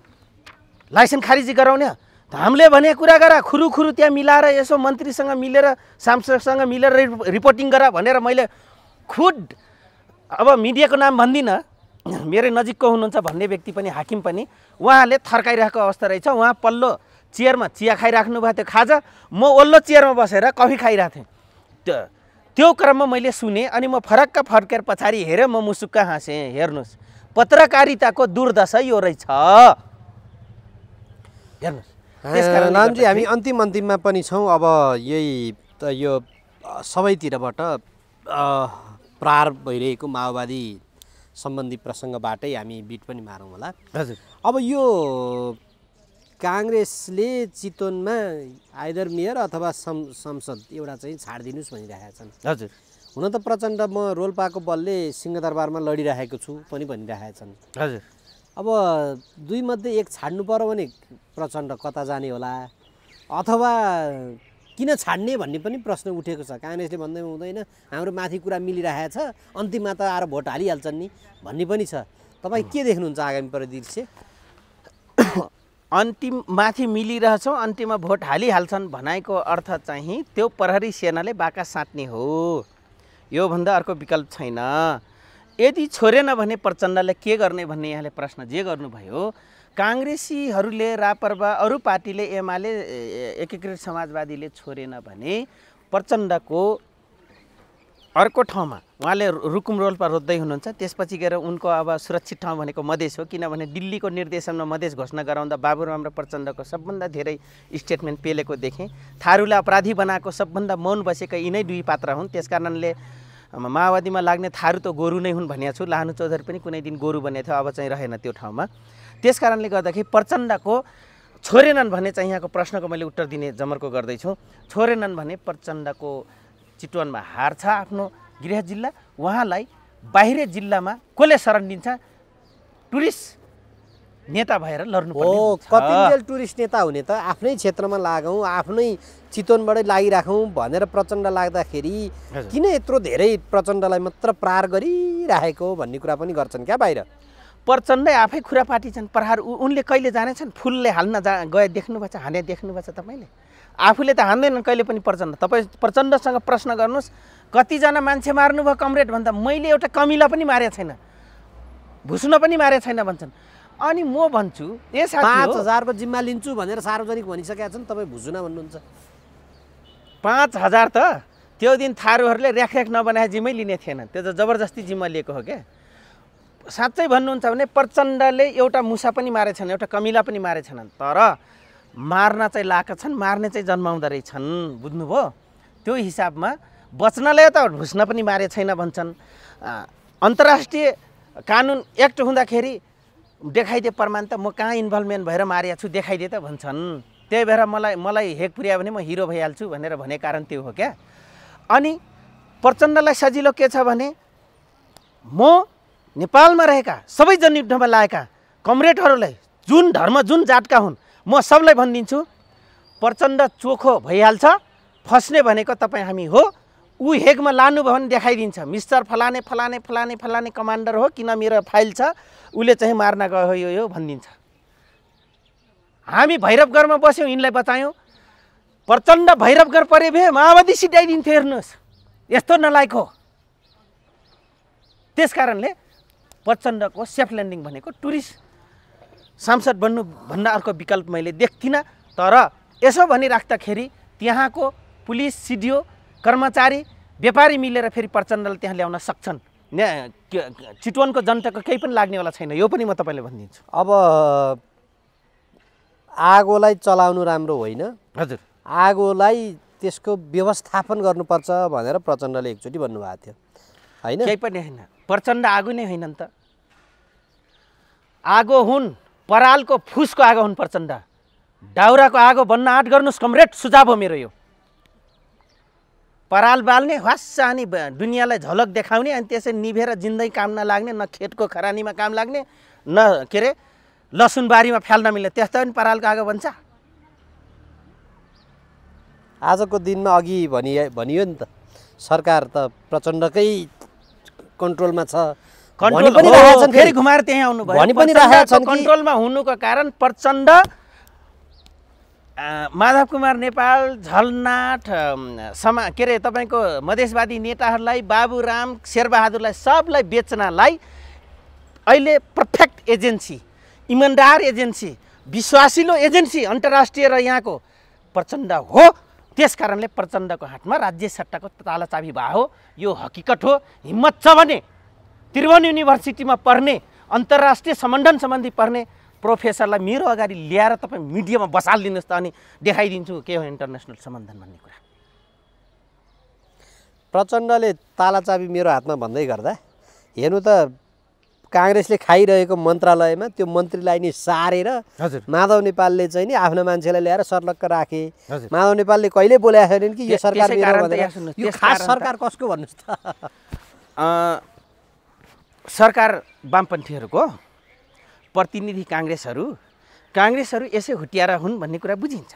लाइसेन्स खारिजी गराउने हामीले भने कुरा गर खुरु त्यहाँ मिलाएर यसो मन्त्रीसँग मिलेर सांसदसँग मिलेर रिपोर्टिङ गर भनेर मैले खुद अब मिडियाको नाम भन्दिनँ मेरो नजिकको हुनुहुन्छ भन्ने व्यक्ति पनि हाकिम पनि उहाँले थर्काइरहेको अवस्था रहेछ उहाँ पल्लो चेयरमा चिया खाइराख्नु भएको थियो खाजा म ओल्लो चेयरमा बसेर कफी खाइरहेको थिएँ त्यो क्रममा मैले सुने अनि म फर्केर पछाडि हेरेँ म मुसुक्क हाँसेँ हेर्नुहोस् पत्रकारिताको दुर्दशा यो रहेछ हेर्नुहोस् नामजी हामी अन्तिममा पनि छौँ अब यो सबैतिरबाट प्रारम्भ भइरहेको माओवादी सम्बन्धी प्रसङ्गबाटै हामी बिट पनि मारौँ होला हजुर अब यो काङ्ग्रेसले चितवनमा आइदर मेयर अथवा संसद एउटा चाहिँ छाडिदिनुहोस् भनिरहेका छन् हजुर हुन त प्रचण्ड म रोल्पाको बलले सिंहदरबारमा लडिरहेको छु पनि भनिरहेका छन् हजुर अब दुई मध्ये एक छाड्नु पर्यो भने प्रचण्ड कता जाने होला अथवा किन छाड्ने भन्ने पनि प्रश्न उठेको छ काङ्ग्रेसले भन्दै हुँदैन हाम्रो माथि कुरा मिलिरहेको छ अन्तिममा त आएर भोट हालिहाल्छन् नि भन्ने पनि छ तपाईँ के देख्नुहुन्छ आगामी परिदृश्य अन्तिम माथि मिलिरहेछौँ अन्तिममा भोट हालिहाल्छन् भनाइको अर्थ चाहिँ त्यो प्रहरी सेनाले बाका साट्ने हो योभन्दा अर्को विकल्प छैन यदि छोडेन भने प्रचण्डले के गर्ने भन्ने यहाँले प्रश्न जे गर्नुभयो काङ्ग्रेसीहरूले राप्रपा अरू पार्टीले एमाले एकीकृत समाजवादीले छोडेन भने प्रचण्डको अर्को ठाउँमा उहाँले रुकुम रोल्पा रोज्दै हुनुहुन्छ त्यसपछि गएर उनको अब सुरक्षित ठाउँ भनेको मधेस हो किनभने दिल्लीको निर्देशनमा मधेस घोषणा गराउँदा बाबुराम र प्रचण्डको सबभन्दा धेरै स्टेटमेन्ट पेलेको देखेँ थारूलाई अपराधी बनाएको सबभन्दा मौन बसेका यिनै दुई पात्र हुन् त्यसकारणले माओवादीमा लाग्ने थारू त गोरु नै हुन् भनेको छु लाहनु चौधरी पनि कुनै दिन गोरु बनेको थियो अब चाहिँ रहेन त्यो ठाउँमा त्यसकारणले गर्दाखेरि प्रचण्डको छोडेनन् भने चाहिँ यहाँको प्रश्नको मैले उत्तर दिने जमर्को गर्दैछु छोडेनन् भने प्रचण्डको चितवनमा हार छ आफ्नो गृह जिल्ला उहाँलाई बाहिर जिल्लामा कसले शरण दिन्छ टुरिस्ट नेता भएर लड्नुपर्ने हुन्छ कतिन्जेल टुरिस्ट नेता हुने त आफ्नै क्षेत्रमा लागौँ आफ्नै चितवनबाटै लागिराखौँ भनेर प्रचण्ड लाग्दाखेरि किन यत्रो धेरै प्रचण्डलाई मात्र प्रहार गरिराखेको भन्ने कुरा पनि गर्छन् क्या बाहिर प्रचण्डै आफै खुरापाटी छन् प्रहार उनले कहिले जानेछन् फुलले हाल्न गए देख्नुभएको छ हाने देख्नुभएको छ तपाईँले आफूले त हान्दैनन् कहिले पनि प्रचण्ड तपाईँ प्रचण्डसँग प्रश्न गर्नुहोस् कतिजना मान्छे मार्नुभयो कमरेड भन्दा मैले एउटा कमिला पनि मारेको छैन भुस्न पनि मारेको छैन भन्छन् अनि म भन्छु ए साथी 5000 को जिम्मा लिन्छु भनेर सार्वजनिक भनिसकेका छन् तपाईँ भुजुना भन्नुहुन्छ 5000 त त्यो दिन थारूहरूले र्याखर्याख नबनाए जिम्मै लिने थिएन त्यो त जबरजस्ती जिम्मा लिएको हो क्या साँच्चै भन्नुहुन्छ भने प्रचण्डले एउटा मुसा पनि मारे छैन एउटा कमिला पनि मारे छैनन् तर मार्न चाहिँ लाएका छन् मार्ने चाहिँ जन्माउँदो रहेछन् बुझ्नुभयो त्यो हिसाबमा बच्नलाई त भुस्न पनि मारे छैन भन्छन् अन्तर्राष्ट्रिय कानुन एक्ट हुँदाखेरि देखाइदिए प्रमाण त म कहाँ इन्भल्भमेन्ट भएर मारेको छु देखाइदिए त भन्छन् त्यही भएर मलाई हेक पुर्यायो भने म हिरो भइहाल्छु भनेर भने कारण त्यो हो क्या अनि प्रचण्डलाई सजिलो के छ भने म नेपालमा रहेका सबै जनयुद्धमा लागेका कमरेडहरूलाई जुन धर्म जुन जातका हुन् म सबलाई भनिदिन्छु प्रचण्ड चोखो भइहाल्छ फस्ने भनेको तपाईँ हामी हो ऊ हेगमा लानुभयो भने देखाइदिन्छ मिस्टर फलाने फलाने फलाने फलाने कमान्डर हो किन मेरो फाइल छ उसले चाहिँ मार्न गयो यो भनिदिन्छ हामी भैरवगढमा बस्यौँ यिनलाई बचायौँ प्रचण्ड भैरवगढ परे भए माओवादी सिटाइदिन्थ्यो हेर्नुहोस् यस्तो नलायक हो त्यसकारणले प्रचण्डको सेफ ल्यान्डिङ भनेको टुरिस्ट सांसद बन्नुभन्दा अर्को विकल्प मैले देख्दिनँ तर यसो भनिराख्दाखेरि त्यहाँको पुलिस सिडिओ कर्मचारी व्यापारी मिलेर फेरि प्रचण्डलाई त्यहाँ ल्याउन सक्छन् चितवनको जनताको केही पनि लाग्नेवाला छैन यो पनि म तपाईँले भनिदिन्छु अब आगोलाई चलाउनु राम्रो होइन हजुर आगोलाई त्यसको व्यवस्थापन गर्नुपर्छ भनेर प्रचण्डले एकचोटि भन्नुभएको थियो होइन? केही पनि होइन, प्रचण्ड आगो नै होइन नि त। आगो हुन्, परालको फुसको आगो हुन् प्रचण्ड। दाउराको आगो बन्न आँट गर्नुहोस् कमरेड, सुझाव हो मेरो यो। पराल बाल्ने, ह्वास्स अनि दुनियाँलाई झलक देखाउने, अनि त्यसै निभेर जिन्दै काम नलाग्ने, न खेतको खरानीमा काम लाग्ने, न के अरे लसुनबारीमा फ्याल्न मिल्ने, त्यस्तो पनि परालको आगो बन्छ। आजको दिनमा अघि भनियो नि त, सरकार त प्रचण्डकै कन्ट्रोलमा छ। कन्ट्रोल पनि राखेछन्, फेरि घुमाएर त्यही आउनु भयो। भनि पनि राखेछन् कि कन्ट्रोलमा हुनुको कारण प्रचण्ड, माधव कुमार नेपाल, झलनाथ, के अरे तपाईँको मधेसवादी नेताहरूलाई, बाबुराम, शेरबहादुरलाई सबलाई बेच्नलाई अहिले पर्फेक्ट एजेन्सी, इमान्दार एजेन्सी, विश्वासिलो एजेन्सी अन्तर्राष्ट्रिय र यहाँको प्रचण्ड हो। त्यस कारणले प्रचण्डको हातमा राज्य सट्टाको ताला चाबी भए हो। यो हकिकत हो। हिम्मत छ भने त्रिभुवन युनिभर्सिटीमा पढ्ने, अन्तर्राष्ट्रिय सम्बन्धन सम्बन्धी पढ्ने प्रोफेसरलाई मेरो अगाडि ल्याएर तपाईँ मिडियामा बसालिदिनुहोस् त, अनि देखाइदिन्छु के हो इन्टरनेसनल सम्बन्धन भन्ने कुरा। प्रचण्डले ताला चाबी मेरो हातमा भन्दै गर्दा हेर्नु त, काङ्ग्रेसले खाइरहेको मन्त्रालयमा त्यो मन्त्रीलाई नि सारेर माधव नेपालले चाहिँ नि आफ्नो मान्छेलाई ल्याएर सर्लक्क राखे। माधव नेपालले कहिले बोलेको छैनन् कि यो सरकार मेरो भनेर। यो खास सरकार कसको भन्नुहोस् त? सरकार वामपन्थीहरूको प्रतिनिधि काङ्ग्रेसहरू यसै हुटियारा हुन् भन्ने कुरा बुझिन्छ।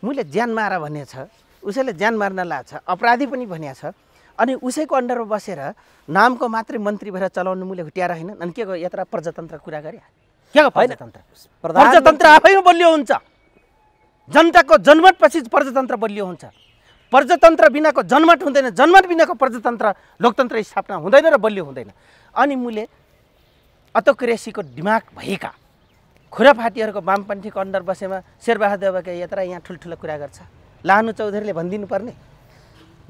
मैले ज्यान मार भनेको छ, उसैले ज्यान मार्न लाग्छ, अपराधी पनि भनेको छ, अनि उसैको अन्डरमा बसेर नामको मात्रै मन्त्री भएर चलाउनु मूल्य हुटियारा होइन। अनि के यत्र प्रजातन्त्र कुरा गरे? के हो प्रजातन्त्र? प्रजातन्त्र आफैमा बलियो हुन्छ। जनताको जनमतपछि प्रजातन्त्र बलियो हुन्छ। प्रजातन्त्र बिनाको जनमत हुँदैन, जनमत बिनाको प्रजातन्त्र लोकतन्त्र स्थापना हुँदैन र बलियो हुँदैन। अनि मूल्य अटोक्रेसीको दिमाग भएका खुराफाटीहरूको वामपन्थीको अन्डर बसेमा शेरबहादुर यत्र यहाँ ठुल्ठुलो कुरा गर्छ। लानु चौधरीले भनिदिनु पर्ने,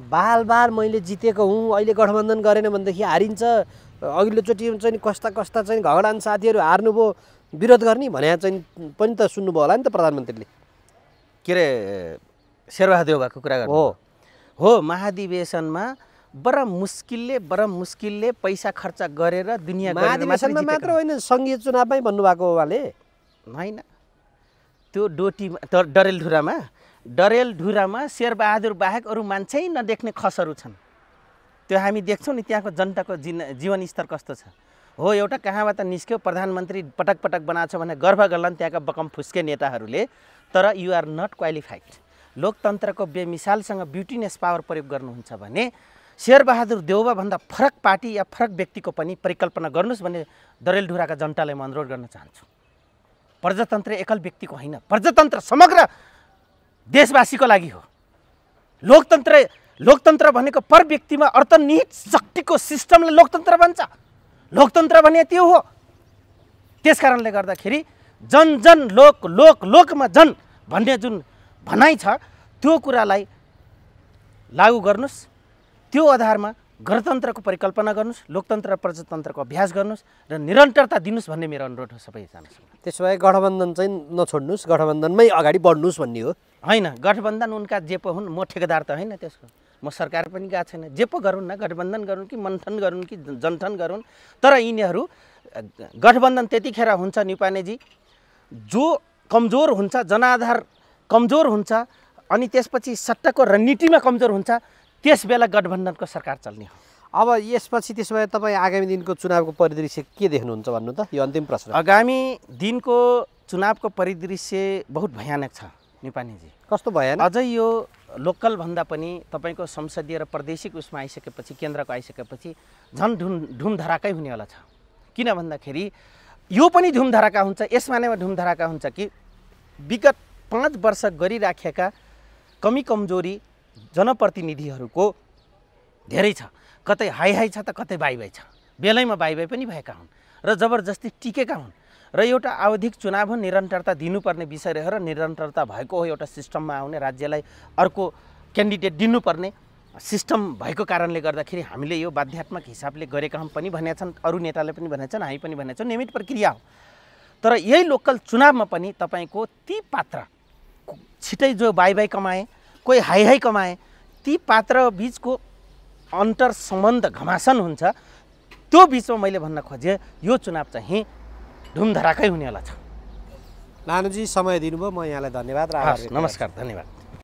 बाल मैले जितेको हुँ, अहिले गठबन्धन गरेन भनेदेखि हारिन्छ। अघिल्लोचोटि चाहिँ कस्ता चाहिँ घगडान साथीहरू हार्नुभयो, विरोध गर्ने भने चाहिँ पनि त सुन्नुभयो होला नि त प्रधानमन्त्रीले। के अरे शेरबहादुर भएको कुरा हो। महाधिवेशनमा बडा मुस्किलले पैसा खर्च गरेर दुनियाँ महाधिवेशनमा मात्र होइन, सङ्घीय चुनावमै भन्नुभएको उहाँले होइन। त्यो डरेलधुरामा शेरबहादुर बाहेक अरू मान्छे नदेख्ने खसहरू छन्। त्यो हामी देख्छौँ नि, त्यहाँको जनताको जीवनस्तर कस्तो छ। हो, एउटा कहाँबाट निस्क्यो प्रधानमन्त्री पटक बनाएको छ भने गर्व गर्लान् त्यहाँका बकम फुस्के नेताहरूले। तर यु आर नट क्वालिफाइड। लोकतन्त्रको बेमिसालसँग ब्युटिनेस पावर प्रयोग गर्नुहुन्छ भने शेरबहादुर देउवाभन्दा फरक पार्टी या फरक व्यक्तिको पनि परिकल्पना गर्नुहोस् भन्ने डरेलधुराका जनतालाई म अनुरोध गर्न चाहन्छु। प्रजातन्त्र एकल व्यक्तिको होइन, प्रजातन्त्र समग्र देशवासीको लागि हो। लोकतन्त्र भनेको पर व्यक्तिमा अर्थनिहित शक्तिको सिस्टमले लोकतन्त्र बन्छ। लोकतन्त्र भने त्यो हो। त्यस कारणले गर्दाखेरि जन लोकमा जन भन्ने जुन भनाइ छ त्यो कुरालाई लागू गर्नुहोस्। त्यो आधारमा गणतन्त्रको परिकल्पना गर्नुहोस्, लोकतन्त्र र प्रजातन्त्रको अभ्यास गर्नुहोस् र निरन्तरता दिनुहोस् भन्ने मेरो अनुरोध हो सबैजनासँग। त्यसो भए गठबन्धन चाहिँ नछोड्नुहोस्, गठबन्धनमै अगाडि बढ्नुहोस् भन्ने हो होइन। गठबन्धन उनका जे पो हुन्, म ठेकेदार त होइन त्यसको, म सरकार पनि गएको छैन। जे पो गरून् न, गठबन्धन गरून् कि मन्थन गरून् कि जनथन गरून्, तर यिनीहरू गठबन्धन त्यतिखेर हुन्छ निपानेजी जो कमजोर हुन्छ, जनाधार कमजोर हुन्छ, अनि त्यसपछि सट्टाको रणनीतिमा कमजोर हुन्छ, त्यस बेला गठबन्धनको सरकार चल्ने हो। अब यसपछि त्यसो भए तपाईँ आगामी दिनको चुनावको परिदृश्य के देख्नुहुन्छ भन्नु त? यो अन्तिम प्रश्न। आगामी दिनको चुनावको परिदृश्य बहुत भयानक छ निपानेजी। कस्तो भयानक? अझै यो लोकल भन्दा पनि तपाईँको संसदीय र प्रादेशिक उसमा आइसकेपछि, केन्द्रको आइसकेपछि झन् धुमधडाकै हुनेवाला छ। किन भन्दाखेरि यो पनि धुमधडाका हुन्छ, यस मानेमा धुमधडाका हुन्छ कि विगत 5 वर्ष गरिराखेका कमी कमजोरी जनप्रतिनिधिहरूको धेरै छ। कतै हाई छ त कतै बाई छ, बेलैमा बाई पनि भएका हुन् र जबरजस्ती टिकेका हुन्। र एउटा आवधिक चुनाव हो, निरन्तरता दिनुपर्ने विषय रहेर निरन्तरता भएको हो। एउटा सिस्टममा आउने राज्यलाई अर्को क्यान्डिडेट दिनुपर्ने सिस्टम भएको कारणले गर्दाखेरि हामीले यो बाध्यात्मक हिसाबले गरेका पनि भनेका छन्, अरू नेताले पनि भनेका छन्, हामी पनि भनेका छौँ, नियमित प्रक्रिया हो। तर यही लोकल चुनावमा पनि तपाईँको ती पात्र छिटै जो बाई कमाए, कोही हाई कमाए, ती पात्र बिचको अन्तर सम्बन्ध घमासान हुन्छ। त्यो बिचमा मैले भन्न खोजेँ यो चुनाव चाहिँ धुमधडाकै हुनेवाला छ। नानुजी समय दिनुभयो, म यहाँलाई धन्यवाद र आभार व्यक्त गर्छु। नमस्कार, धन्यवाद।